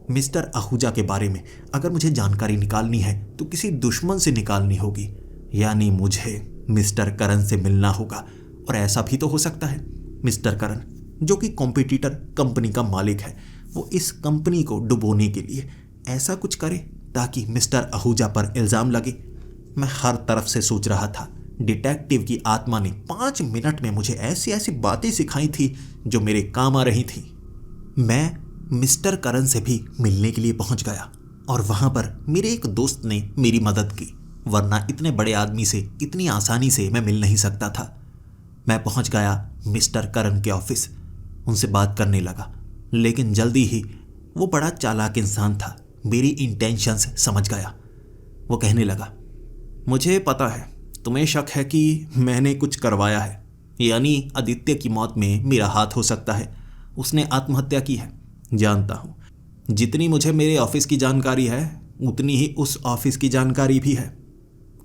मिस्टर आहूजा के बारे में अगर मुझे जानकारी निकालनी है तो किसी दुश्मन से निकालनी होगी, यानी मुझे मिस्टर करण से मिलना होगा। और ऐसा भी तो हो सकता है मिस्टर करण, जो कि कॉम्पिटिटर कंपनी का मालिक है, वो इस कंपनी को डुबोने के लिए ऐसा कुछ करे ताकि मिस्टर आहूजा पर इल्ज़ाम लगे। मैं हर तरफ से सोच रहा था। डिटेक्टिव की आत्मा ने 5 मिनट में मुझे ऐसी ऐसी बातें सिखाई थी जो मेरे काम आ रही थी। मैं मिस्टर करण से भी मिलने के लिए पहुंच गया और वहां पर मेरे एक दोस्त ने मेरी मदद की, वरना इतने बड़े आदमी से इतनी आसानी से मैं मिल नहीं सकता था। मैं पहुंच गया मिस्टर करण के ऑफिस, उनसे बात करने लगा, लेकिन जल्दी ही वो बड़ा चालाक इंसान था, मेरी इंटेंशंस समझ गया। वो कहने लगा, मुझे पता है तुम्हें शक है कि मैंने कुछ करवाया है, यानी आदित्य की मौत में मेरा हाथ हो सकता है। उसने आत्महत्या की है, जानता हूँ। जितनी मुझे मेरे ऑफिस की जानकारी है उतनी ही उस ऑफिस की जानकारी भी है।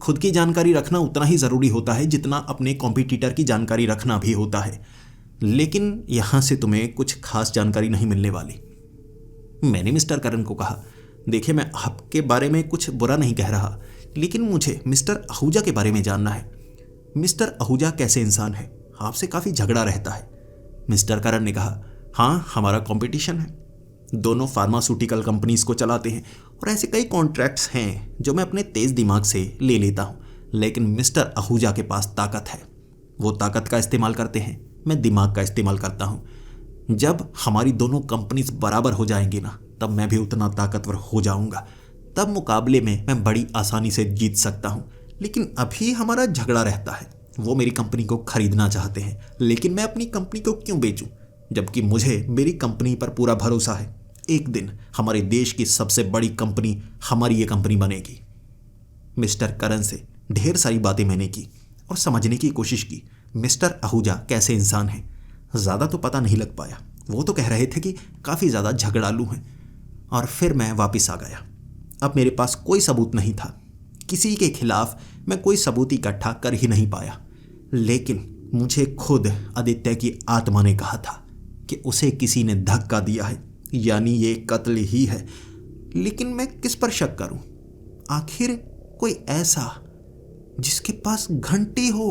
खुद की जानकारी रखना उतना ही ज़रूरी होता है जितना अपने कॉम्पिटिटर की जानकारी रखना भी होता है, लेकिन यहाँ से तुम्हें कुछ खास जानकारी नहीं मिलने वाली। मैंने मिस्टर करण को कहा, देखिए मैं आपके बारे में कुछ बुरा नहीं कह रहा, लेकिन मुझे मिस्टर आहूजा के बारे में जानना है। मिस्टर आहूजा कैसे इंसान है? आपसे काफ़ी झगड़ा रहता है। मिस्टर करण ने कहा, हाँ हमारा कंपटीशन है, दोनों फार्मास्यूटिकल कंपनीज को चलाते हैं और ऐसे कई कॉन्ट्रैक्ट्स हैं जो मैं अपने तेज़ दिमाग से ले लेता हूँ, लेकिन मिस्टर आहूजा के पास ताकत है। वो ताकत का इस्तेमाल करते हैं, मैं दिमाग का इस्तेमाल करता हूँ। जब हमारी दोनों कंपनीज बराबर हो जाएंगी ना, तब मैं भी उतना ताकतवर हो जाऊँगा। तब मुकाबले में मैं बड़ी आसानी से जीत सकता हूँ। लेकिन अभी हमारा झगड़ा रहता है। वो मेरी कंपनी को खरीदना चाहते हैं, लेकिन मैं अपनी कंपनी को क्यों बेचूं, जबकि मुझे मेरी कंपनी पर पूरा भरोसा है। एक दिन हमारे देश की सबसे बड़ी कंपनी हमारी ये कंपनी बनेगी। मिस्टर करण से ढेर सारी बातें मैंने की और समझने की कोशिश की मिस्टर आहूजा कैसे इंसान हैं। ज़्यादा तो पता नहीं लग पाया। वो तो कह रहे थे कि काफ़ी ज़्यादा झगड़ालू हैं। और फिर मैं वापस आ गया। अब मेरे पास कोई सबूत नहीं था। किसी के खिलाफ मैं कोई सबूत इकट्ठा कर ही नहीं पाया। लेकिन मुझे खुद आदित्य की आत्मा ने कहा था कि उसे किसी ने धक्का दिया है, यानी ये कत्ल ही है। लेकिन मैं किस पर शक करूं? आखिर कोई ऐसा जिसके पास घंटी हो।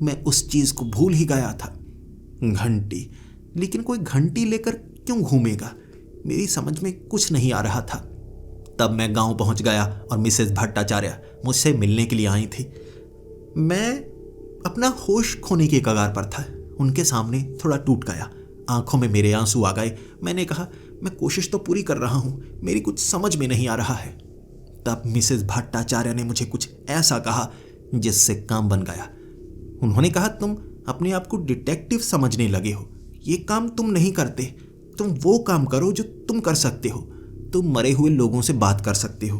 मैं उस चीज को भूल ही गया था। घंटी, लेकिन कोई घंटी लेकर क्यों घूमेगा? मेरी समझ में कुछ नहीं आ रहा था। तब मैं गांव पहुंच गया और मिसेस भट्टाचार्य मुझसे मिलने के लिए आई थी। मैं अपना होश खोने के कगार पर था। उनके सामने थोड़ा टूट गया। आंखों में मेरे आंसू आ गए। मैंने कहा, मैं कोशिश तो पूरी कर रहा हूं, मेरी कुछ समझ में नहीं आ रहा है। तब मिसेस भट्टाचार्य ने मुझे कुछ ऐसा कहा जिससे काम बन गया। उन्होंने कहा, तुम अपने आप को डिटेक्टिव समझने लगे हो। ये काम तुम नहीं करते। तुम वो काम करो जो तुम कर सकते हो। तुम मरे हुए लोगों से बात कर सकते हो,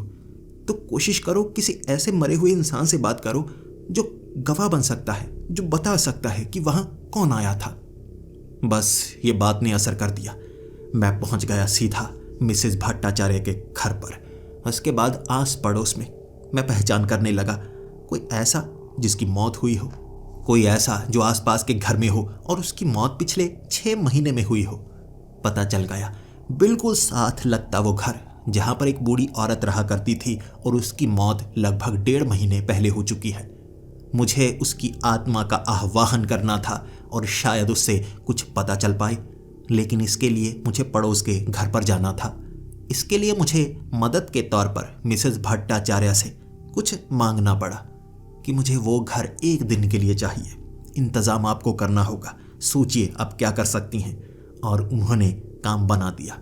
तो कोशिश करो किसी ऐसे मरे हुए इंसान से बात करो जो गवाह बन सकता है, जो बता सकता है कि वहां कौन आया था। बस ये बात ने असर कर दिया। मैं पहुंच गया सीधा मिसेस भट्टाचार्य के घर पर। उसके बाद आस पड़ोस में मैं पहचान करने लगा। कोई ऐसा जिसकी मौत हुई हो, कोई ऐसा जो आसपास के घर में हो और उसकी मौत पिछले 6 महीने में हुई हो। पता चल गया, बिल्कुल साथ लगता वो घर जहां पर एक बूढ़ी औरत रहा करती थी और उसकी मौत लगभग 1.5 महीने पहले हो चुकी है। मुझे उसकी आत्मा का आह्वान करना था और शायद उससे कुछ पता चल पाए, लेकिन इसके लिए मुझे पड़ोस के घर पर जाना था। इसके लिए मुझे मदद के तौर पर मिसेस भट्टाचार्य से कुछ मांगना पड़ा कि मुझे वो घर 1 दिन के लिए चाहिए। इंतज़ाम आपको करना होगा, सोचिए आप क्या कर सकती हैं। और उन्होंने काम बना दिया।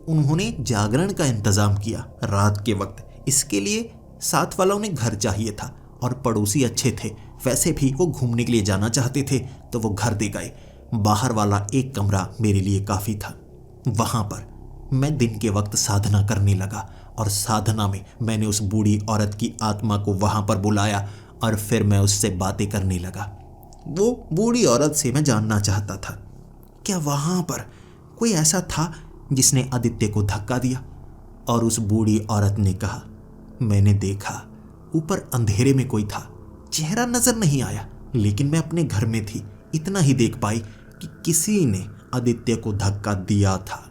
उन्होंने जागरण का इंतज़ाम किया रात के वक्त। इसके लिए साथ वालों ने घर चाहिए था और पड़ोसी अच्छे थे। वैसे भी वो घूमने के लिए जाना चाहते थे तो वो घर दे गए। बाहर वाला एक कमरा मेरे लिए काफ़ी था। वहाँ पर मैं दिन के वक्त साधना करने लगा और साधना में मैंने उस बूढ़ी औरत की आत्मा को वहाँ पर बुलाया और फिर मैं उससे बातें करने लगा। वो बूढ़ी औरत से मैं जानना चाहता था, क्या वहाँ पर कोई ऐसा था जिसने आदित्य को धक्का दिया? और उस बूढ़ी औरत ने कहा, मैंने देखा ऊपर अंधेरे में कोई था, चेहरा नजर नहीं आया, लेकिन मैं अपने घर में थी, इतना ही देख पाई कि किसी ने आदित्य को धक्का दिया था,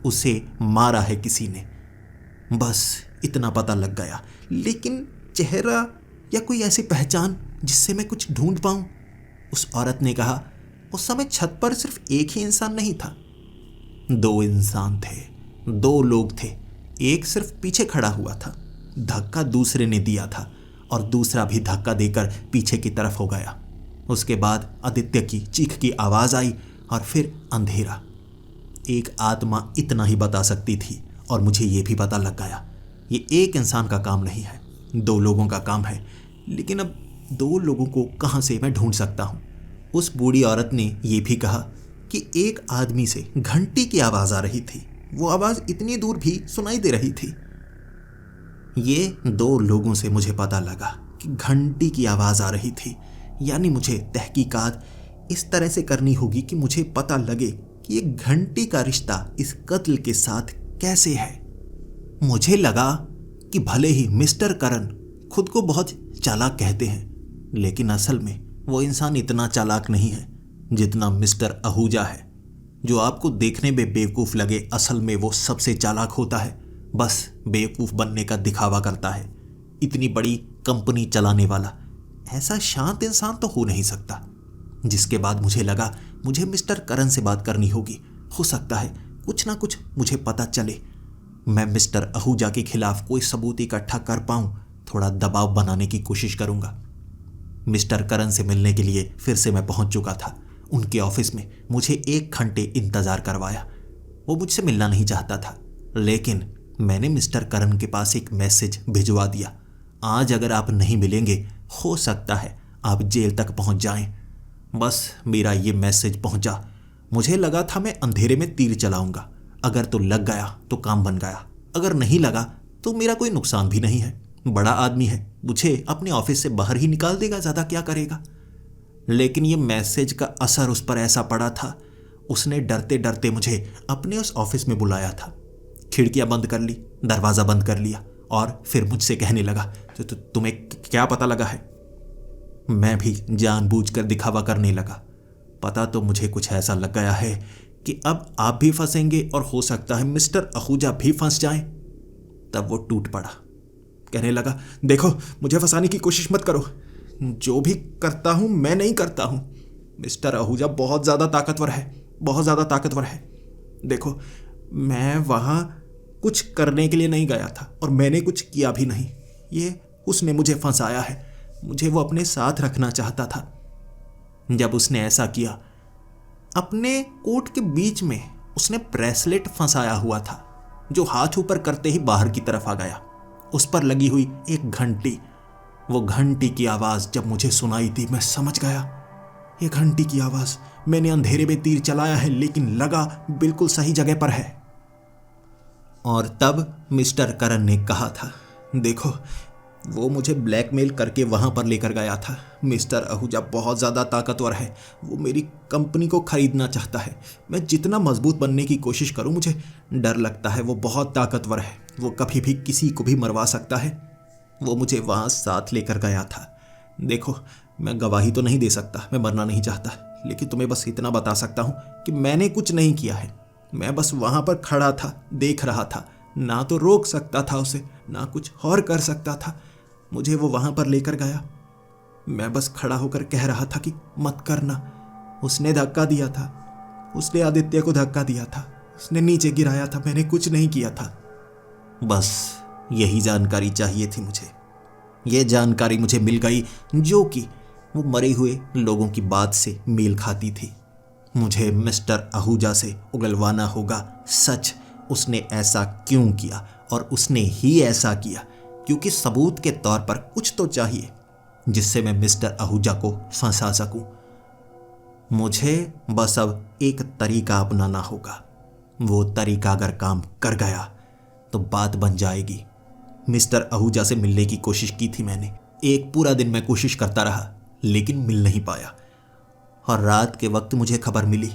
उसे मारा है किसी ने। बस इतना पता लग गया, लेकिन चेहरा या कोई ऐसी पहचान जिससे मैं कुछ ढूंढ पाऊं। उस औरत ने कहा, उस समय छत पर सिर्फ एक ही इंसान नहीं था, 2 इंसान थे, 2 लोग थे। एक सिर्फ पीछे खड़ा हुआ था, धक्का दूसरे ने दिया था और दूसरा भी धक्का देकर पीछे की तरफ हो गया। उसके बाद आदित्य की चीख की आवाज़ आई और फिर अंधेरा। एक आत्मा इतना ही बता सकती थी और मुझे ये भी पता लग गया, ये एक इंसान का काम नहीं है, 2 लोगों का काम है। लेकिन अब 2 लोगों को कहाँ से मैं ढूंढ सकता हूँ? उस बूढ़ी औरत ने ये भी कहा कि एक आदमी से घंटी की आवाज़ आ रही थी। वो आवाज़ इतनी दूर भी सुनाई दे रही थी। ये 2 लोगों से मुझे पता लगा कि घंटी की आवाज़ आ रही थी। यानी मुझे तहकीकात इस तरह से करनी होगी कि मुझे पता लगे कि ये घंटी का रिश्ता इस कत्ल के साथ कैसे है। मुझे लगा कि भले ही मिस्टर करण खुद को बहुत चालाक कहते हैं, लेकिन असल में वो इंसान इतना चालाक नहीं है जितना मिस्टर आहूजा है। जो आपको देखने में बेवकूफ़ लगे, असल में वो सबसे चालाक होता है। बस बेवकूफ़ बनने का दिखावा करता है। इतनी बड़ी कंपनी चलाने वाला ऐसा शांत इंसान तो हो नहीं सकता। जिसके बाद मुझे लगा मुझे मिस्टर करण से बात करनी होगी। हो सकता है कुछ ना कुछ मुझे पता चले, मैं मिस्टर आहूजा के खिलाफ कोई सबूत इकट्ठा कर पाऊँ। थोड़ा दबाव बनाने की कोशिश करूँगा। मिस्टर करण से मिलने के लिए फिर से मैं पहुंच चुका था। उनके ऑफिस में मुझे 1 घंटे इंतज़ार करवाया। वो मुझसे मिलना नहीं चाहता था, लेकिन मैंने मिस्टर करण के पास एक मैसेज भिजवा दिया, आज अगर आप नहीं मिलेंगे हो सकता है आप जेल तक पहुंच जाएं। बस मेरा ये मैसेज पहुंचा। मुझे लगा था मैं अंधेरे में तीर चलाऊंगा। अगर तो लग गया तो काम बन गया, अगर नहीं लगा तो मेरा कोई नुकसान भी नहीं है। बड़ा आदमी है, मुझे अपने ऑफिस से बाहर ही निकाल देगा, ज़्यादा क्या करेगा। लेकिन ये मैसेज का असर उस पर ऐसा पड़ा था, उसने डरते डरते मुझे अपने उस ऑफिस में बुलाया था। खिड़कियां बंद कर ली, दरवाज़ा बंद कर लिया और फिर मुझसे कहने लगा, तो तुम्हें क्या पता लगा है। मैं भी जानबूझकर दिखावा करने लगा। पता तो मुझे कुछ ऐसा लग गया है कि अब आप भी फंसेंगे और हो सकता है मिस्टर आहूजा भी फंस जाएं। तब वो टूट पड़ा, कहने लगा, देखो मुझे फंसाने की कोशिश मत करो, जो भी करता हूं मैं नहीं करता हूं। मिस्टर आहूजा बहुत ज़्यादा ताकतवर है, बहुत ज़्यादा ताकतवर है। देखो मैं वहाँ कुछ करने के लिए नहीं गया था और मैंने कुछ किया भी नहीं। ये उसने मुझे फंसाया है, मुझे वो अपने साथ रखना चाहता था। जब उसने ऐसा किया, अपने कोट के बीच में उसने ब्रेसलेट फंसाया हुआ था, जो हाथ ऊपर करते ही बाहर की तरफ आ गया। उस पर लगी हुई एक घंटी, वो घंटी की आवाज़ जब मुझे सुनाई थी मैं समझ गया, ये घंटी की आवाज़। मैंने अंधेरे में तीर चलाया है लेकिन लगा बिल्कुल सही जगह पर है। और तब मिस्टर करण ने कहा था, देखो वो मुझे ब्लैकमेल करके वहाँ पर लेकर गया था। मिस्टर आहूजा बहुत ज़्यादा ताकतवर है, वो मेरी कंपनी को ख़रीदना चाहता है। मैं जितना मजबूत बनने की कोशिश करूँ मुझे डर लगता है, वो बहुत ताकतवर है, वो कभी भी किसी को भी मरवा सकता है। वो मुझे वहाँ साथ लेकर गया था। देखो मैं गवाही तो नहीं दे सकता, मैं मरना नहीं चाहता, लेकिन तुम्हें बस इतना बता सकता हूँ कि मैंने कुछ नहीं किया है। मैं बस वहाँ पर खड़ा था, देख रहा था, ना तो रोक सकता था उसे, ना कुछ और कर सकता था। मुझे वो वहाँ पर लेकर गया, मैं बस खड़ा होकर कह रहा था कि मत करना। उसने धक्का दिया था, उसने आदित्य को धक्का दिया था, उसने नीचे गिराया था, मैंने कुछ नहीं किया था। बस यही जानकारी चाहिए थी मुझे। ये जानकारी मुझे मिल गई जो कि वो मरे हुए लोगों की बात से मेल खाती थी। मुझे मिस्टर आहूजा से उगलवाना होगा सच, उसने ऐसा क्यों किया, और उसने ही ऐसा किया क्योंकि सबूत के तौर पर कुछ तो चाहिए जिससे मैं मिस्टर आहूजा को फंसा सकूं। मुझे बस अब एक तरीका अपनाना होगा। वो तरीका अगर काम कर गया तो बात बन जाएगी। मिस्टर आहूजा से मिलने की कोशिश की थी मैंने, एक पूरा दिन मैं कोशिश करता रहा लेकिन मिल नहीं पाया। और रात के वक्त मुझे खबर मिली,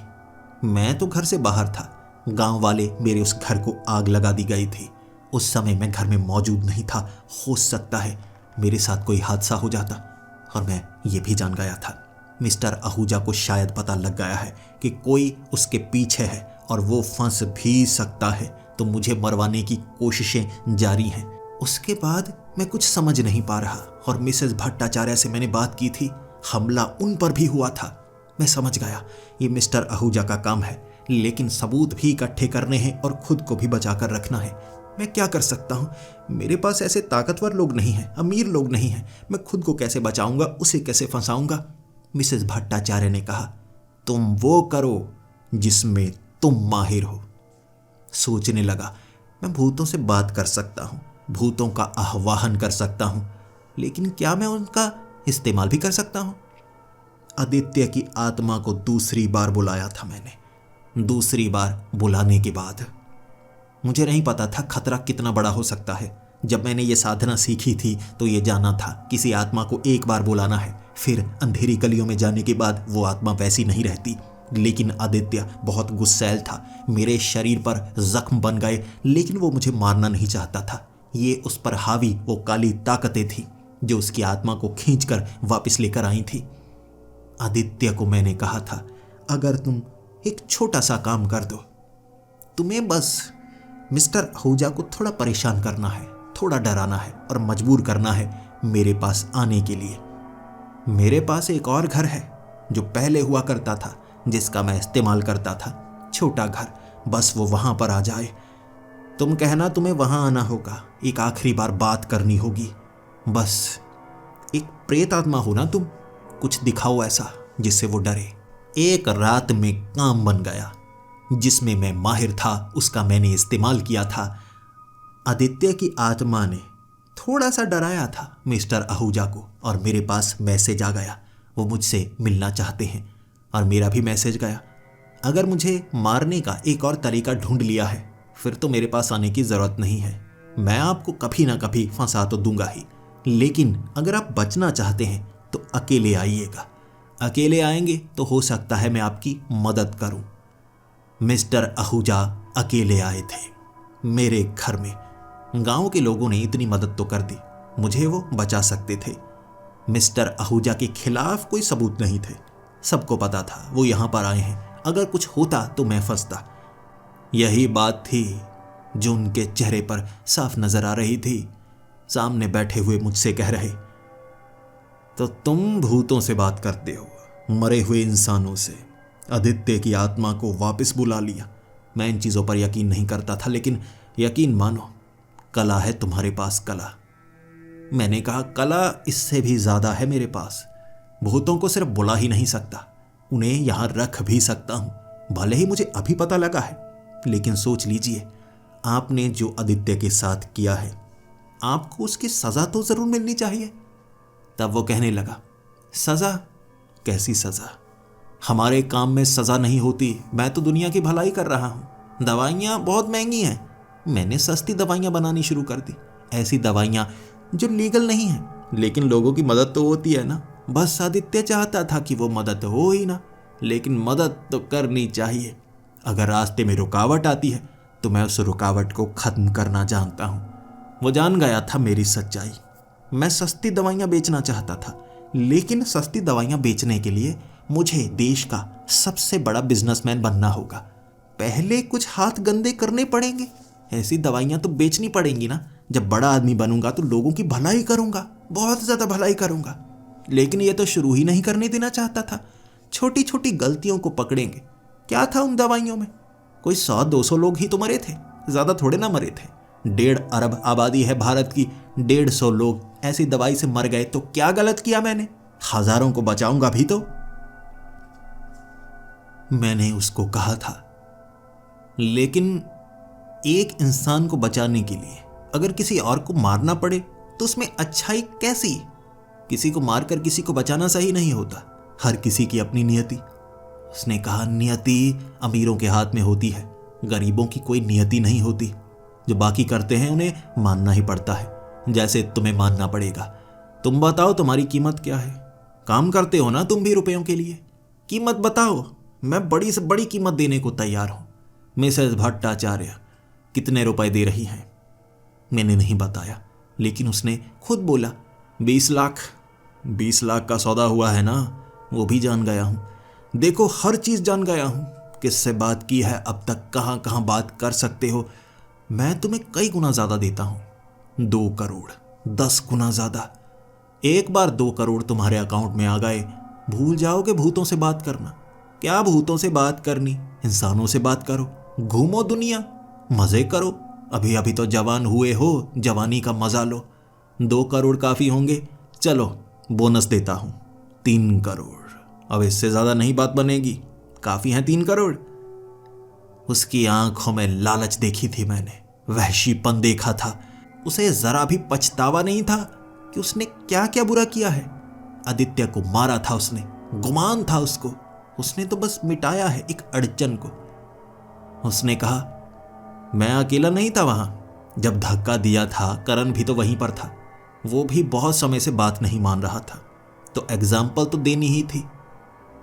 मैं तो घर से बाहर था, गांव वाले मेरे उस घर को आग लगा दी गई थी। उस समय मैं घर में मौजूद नहीं था, हो सकता है मेरे साथ कोई हादसा हो जाता। और मैं ये भी जान गया था मिस्टर आहूजा को शायद पता लग गया है कि कोई उसके पीछे है और वो फंस भी सकता है, तो मुझे मरवाने की कोशिशें जारी हैं। उसके बाद मैं कुछ समझ नहीं पा रहा और मिसेस भट्टाचार्य से मैंने बात की थी, हमला उन पर भी हुआ था। मैं समझ गया ये मिस्टर आहूजा का काम है, लेकिन सबूत भी इकट्ठे करने हैं और खुद को भी बचा कर रखना है। मैं क्या कर सकता हूँ, मेरे पास ऐसे ताकतवर लोग नहीं हैं, अमीर लोग नहीं हैं, मैं खुद को कैसे बचाऊंगा, उसे कैसे फंसाऊंगा। मिसेस भट्टाचार्य ने कहा, तुम वो करो जिसमें तुम माहिर हो। सोचने लगा, मैं भूतों से बात कर सकता हूँ, भूतों का आह्वान कर सकता हूँ, लेकिन क्या मैं उनका इस्तेमाल भी कर सकता हूँ? आदित्य की आत्मा को दूसरी बार बुलाया था मैंने। दूसरी बार बुलाने के बाद मुझे नहीं पता था खतरा कितना बड़ा हो सकता है। जब मैंने ये साधना सीखी थी तो ये जाना था किसी आत्मा को एक बार बुलाना है, फिर अंधेरी गलियों में जाने के बाद वो आत्मा वैसी नहीं रहती। लेकिन आदित्य बहुत गुस्सैल था, मेरे शरीर पर जख्म बन गए, लेकिन वो मुझे मारना नहीं चाहता था। ये उस पर हावी वो काली ताकतें थी जो उसकी आत्मा को खींचकर वापस लेकर आई थी। आदित्य को मैंने कहा था, अगर तुम एक छोटा सा काम कर दो, तुम्हें बस मिस्टर आहूजा को थोड़ा परेशान करना है, थोड़ा डराना है और मजबूर करना है मेरे पास आने के लिए। मेरे पास एक और घर है जो पहले हुआ करता था, जिसका मैं इस्तेमाल करता था, छोटा घर, बस वो वहाँ पर आ जाए। तुम कहना तुम्हें वहाँ आना होगा, एक आखिरी बार बात करनी होगी, बस एक प्रेत आत्मा हो ना तुम, कुछ दिखाओ ऐसा जिससे वो डरे। एक रात में काम बन गया, जिसमें मैं माहिर था उसका मैंने इस्तेमाल किया था। आदित्य की आत्मा ने थोड़ा सा डराया था मिस्टर आहूजा को, और मेरे पास मैसेज आ गया, वो मुझसे मिलना चाहते हैं। और मेरा भी मैसेज गया, अगर मुझे मारने का एक और तरीका ढूंढ लिया है फिर तो मेरे पास आने की ज़रूरत नहीं है। मैं आपको कभी ना कभी फंसा तो दूंगा ही, लेकिन अगर आप बचना चाहते हैं तो अकेले आइएगा। अकेले आएंगे तो हो सकता है मैं आपकी मदद करूं। मिस्टर आहूजा अकेले आए थे मेरे घर में। गांव के लोगों ने इतनी मदद तो कर दी, मुझे वो बचा सकते थे। मिस्टर आहूजा के खिलाफ कोई सबूत नहीं थे, सबको पता था वो यहां पर आए हैं, अगर कुछ होता तो मैं फंसता। यही बात थी जो उनके चेहरे पर साफ नजर आ रही थी। सामने बैठे हुए मुझसे कह रहे, तो तुम भूतों से बात करते हो, मरे हुए इंसानों से। आदित्य की आत्मा को वापस बुला लिया। मैं इन चीज़ों पर यकीन नहीं करता था, लेकिन यकीन मानो, कला है तुम्हारे पास, कला। मैंने कहा, कला इससे भी ज़्यादा है मेरे पास। भूतों को सिर्फ बुला ही नहीं सकता, उन्हें यहाँ रख भी सकता हूँ। भले ही मुझे अभी पता लगा है, लेकिन सोच लीजिए, आपने जो आदित्य के साथ किया है, आपको उसकी सज़ा तो ज़रूर मिलनी चाहिए। तब वो कहने लगा, सज़ा? कैसी सज़ा? हमारे काम में सज़ा नहीं होती, मैं तो दुनिया की भलाई कर रहा हूँ। दवाइयाँ बहुत महंगी हैं, मैंने सस्ती दवाइयाँ बनानी शुरू कर दी। ऐसी दवाइयाँ जो लीगल नहीं हैं, लेकिन लोगों की मदद तो होती है ना। बस आदित्य चाहता था कि वो मदद हो ही ना, लेकिन मदद तो करनी चाहिए। अगर रास्ते में रुकावट आती है तो मैं उस रुकावट को ख़त्म करना जानता हूँ। वो जान गया था मेरी सच्चाई। मैं सस्ती दवाइयाँ बेचना चाहता था, लेकिन सस्ती दवाइयाँ बेचने के लिए मुझे देश का सबसे बड़ा बिजनेसमैन बनना होगा। पहले कुछ हाथ गंदे करने पड़ेंगे, ऐसी दवाइयाँ तो बेचनी पड़ेंगी ना। जब बड़ा आदमी बनूंगा तो लोगों की भलाई करूंगा, बहुत ज़्यादा भलाई करूंगा। लेकिन ये तो शुरू ही नहीं करने देना चाहता था। छोटी छोटी गलतियों को पकड़ेंगे। क्या था उन दवाइयों में? कोई 100-200 लोग ही तो मरे थे, ज़्यादा थोड़े ना मरे थे। 1.5 अरब आबादी है भारत की, 150 लोग ऐसी दवाई से मर गए तो क्या गलत किया मैंने? हजारों को बचाऊंगा भी तो। मैंने उसको कहा था, लेकिन एक इंसान को बचाने के लिए अगर किसी और को मारना पड़े तो उसमें अच्छाई कैसी? किसी को मारकर किसी को बचाना सही नहीं होता। हर किसी की अपनी नियति। उसने कहा, नियति अमीरों के हाथ में होती है, गरीबों की कोई नियति नहीं होती। जो बाकी करते हैं उन्हें मानना ही पड़ता है, जैसे तुम्हें मानना पड़ेगा। तुम बताओ तुम्हारी कीमत क्या है? काम करते हो ना तुम भी रुपयों के लिए, कीमत बताओ। मैं बड़ी से बड़ी कीमत देने को तैयार हूँ। मिसेस भट्टाचार्य कितने रुपए दे रही हैं? मैंने नहीं बताया, लेकिन उसने खुद बोला 20 लाख। 20 लाख का सौदा हुआ है ना, वो भी जान गया हूँ। देखो, हर चीज़ जान गया हूँ, किससे बात की है अब तक, कहाँ कहाँ बात कर सकते हो। मैं तुम्हें कई गुना ज़्यादा देता हूँ, 2 करोड़, 10 गुना ज़्यादा। एक बार 2 करोड़ तुम्हारे अकाउंट में आ गए, भूल जाओगे भूतों से बात करना। क्या भूतों से बात करनी, इंसानों से बात करो, घूमो दुनिया, मज़े करो। अभी अभी तो जवान हुए हो, जवानी का मज़ा लो। 2 करोड़ काफ़ी होंगे, चलो बोनस देता हूँ, 3 करोड़। अब इससे ज़्यादा नहीं बात बनेगी, काफ़ी हैं 3 करोड़। उसकी आंखों में लालच देखी थी मैंने, वहशीपन देखा था। उसे ज़रा भी पछतावा नहीं था कि उसने क्या क्या बुरा किया है। आदित्य को मारा था उसने, गुमान था उसको, उसने तो बस मिटाया है एक अड़चन को। उसने कहा, मैं अकेला नहीं था वहां, जब धक्का दिया था करण भी तो वहीं पर था। वो भी बहुत समय से बात नहीं मान रहा था, तो एग्जाम्पल तो देनी ही थी।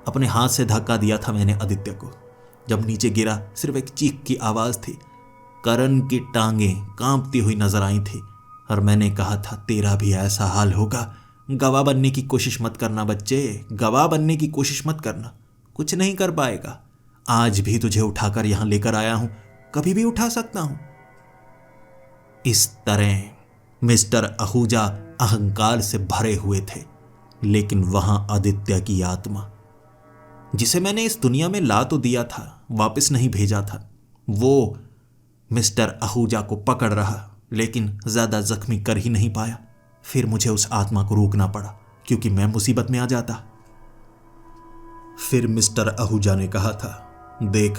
अपने हाथ से धक्का दिया था मैंने आदित्य को। जब नीचे गिरा सिर्फ एक चीख की आवाज़ थी। करण की टांगें कांपती हुई नजर आई थी, और मैंने कहा था, तेरा भी ऐसा हाल होगा। गवाह बनने की कोशिश मत करना बच्चे, गवाह बनने की कोशिश मत करना, कुछ नहीं कर पाएगा। आज भी तुझे उठाकर यहां लेकर आया हूं, कभी भी उठा सकता हूं। इस तरह मिस्टर आहूजा अहंकार से भरे हुए थे, लेकिन वहां आदित्य की आत्मा, जिसे मैंने इस दुनिया में ला तो दिया था, वापस नहीं भेजा था, वो मिस्टर आहूजा को पकड़ रहा, लेकिन ज्यादा जख्मी कर ही नहीं पाया। फिर मुझे उस आत्मा को रोकना पड़ा, क्योंकि मैं मुसीबत में आ जाता। फिर मिस्टर आहूजा ने कहा था, देख,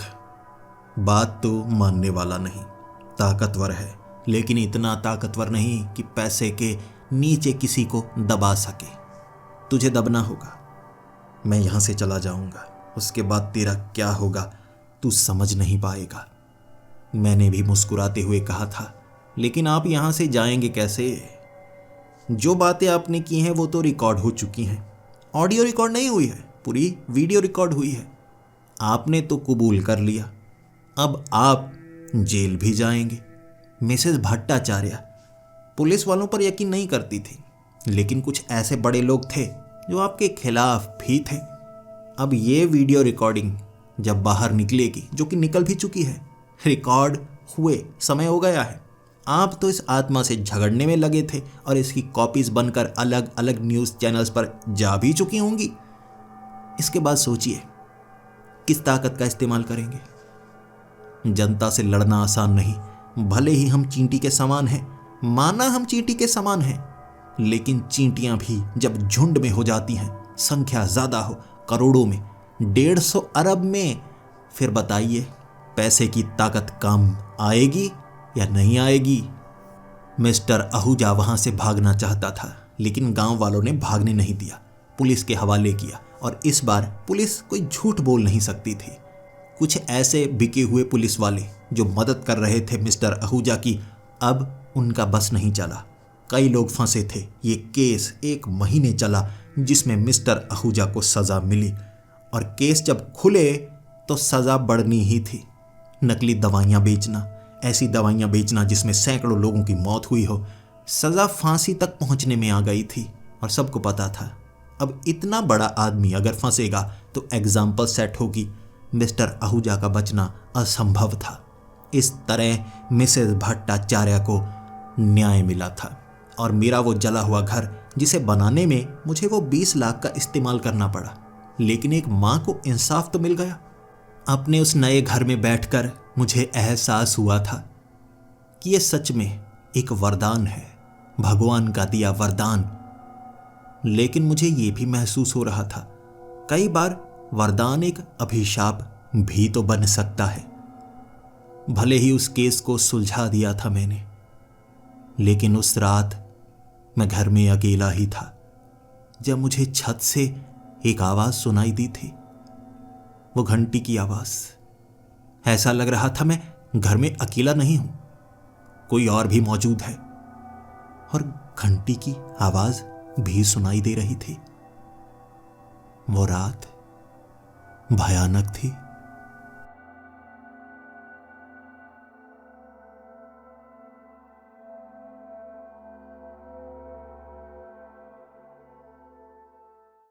बात तो मानने वाला नहीं, ताकतवर है, लेकिन इतना ताकतवर नहीं कि पैसे के नीचे किसी को दबा सके। तुझे दबना होगा। मैं यहां से चला जाऊंगा, उसके बाद तेरा क्या होगा तू समझ नहीं पाएगा। मैंने भी मुस्कुराते हुए कहा था, लेकिन आप यहां से जाएंगे कैसे? जो बातें आपने की हैं वो तो रिकॉर्ड हो चुकी हैं। ऑडियो रिकॉर्ड नहीं हुई है, पूरी वीडियो रिकॉर्ड हुई है। आपने तो कबूल कर लिया, अब आप जेल भी जाएंगे। मिसेस भट्टाचार्य पुलिस वालों पर यकीन नहीं करती थी, लेकिन कुछ ऐसे बड़े लोग थे जो आपके खिलाफ भी थे। अब ये वीडियो रिकॉर्डिंग जब बाहर निकलेगी, जो कि निकल भी चुकी है, रिकॉर्ड हुए समय हो गया है। आप तो इस आत्मा से झगड़ने में लगे थे और इसकी कॉपीज बनकर अलग अलग न्यूज़ चैनल्स पर जा भी चुकी होंगी। इसके बाद सोचिए किस ताकत का इस्तेमाल करेंगे। जनता से लड़ना आसान नहीं। भले ही हम चींटी के समान हैं, माना हम चींटी के समान हैं, लेकिन चींटियां भी जब झुंड में हो जाती हैं, संख्या ज्यादा हो, करोड़ों में, 150 अरब में, फिर बताइए पैसे की ताकत काम आएगी या नहीं आएगी? मिस्टर आहूजा वहां से भागना चाहता था, लेकिन गांव वालों ने भागने नहीं दिया, पुलिस के हवाले किया। और इस बार पुलिस कोई झूठ बोल नहीं सकती थी। कुछ ऐसे बिके हुए पुलिस वाले जो मदद कर रहे थे मिस्टर आहूजा की, अब उनका बस नहीं चला। कई लोग फंसे थे। ये केस 1 महीने चला जिसमें मिस्टर आहूजा को सजा मिली, और केस जब खुले तो सजा बढ़नी ही थी। नकली दवाइयां बेचना, ऐसी दवाइयां बेचना जिसमें सैकड़ों लोगों की मौत हुई हो, सजा फांसी तक पहुंचने में आ गई थी और सबको पता था अब इतना बड़ा आदमी अगर फंसेगा तो एग्जाम्पल सेट होगी। मिस्टर आहूजा का बचना असंभव था। इस तरह मिसेस भट्टाचार्य को न्याय मिला था, और मेरा वो जला हुआ घर जिसे बनाने में मुझे वो 20 लाख का इस्तेमाल करना पड़ा, लेकिन एक माँ को इंसाफ तो मिल गया। अपने उस नए घर में बैठकर मुझे एहसास हुआ था कि ये सच में एक वरदान है, भगवान का दिया वरदान। लेकिन मुझे ये भी महसूस हो रहा था, कई बार वरदान एक अभिशाप भी तो बन सकता है। भले ही उस केस को सुलझा दिया था मैंने, लेकिन उस रात मैं घर में अकेला ही था जब मुझे छत से एक आवाज सुनाई दी थी, वो घंटी की आवाज। ऐसा लग रहा था मैं घर में अकेला नहीं हूं, कोई और भी मौजूद है, और घंटी की आवाज भी सुनाई दे रही थी। वो रात भयानक थी।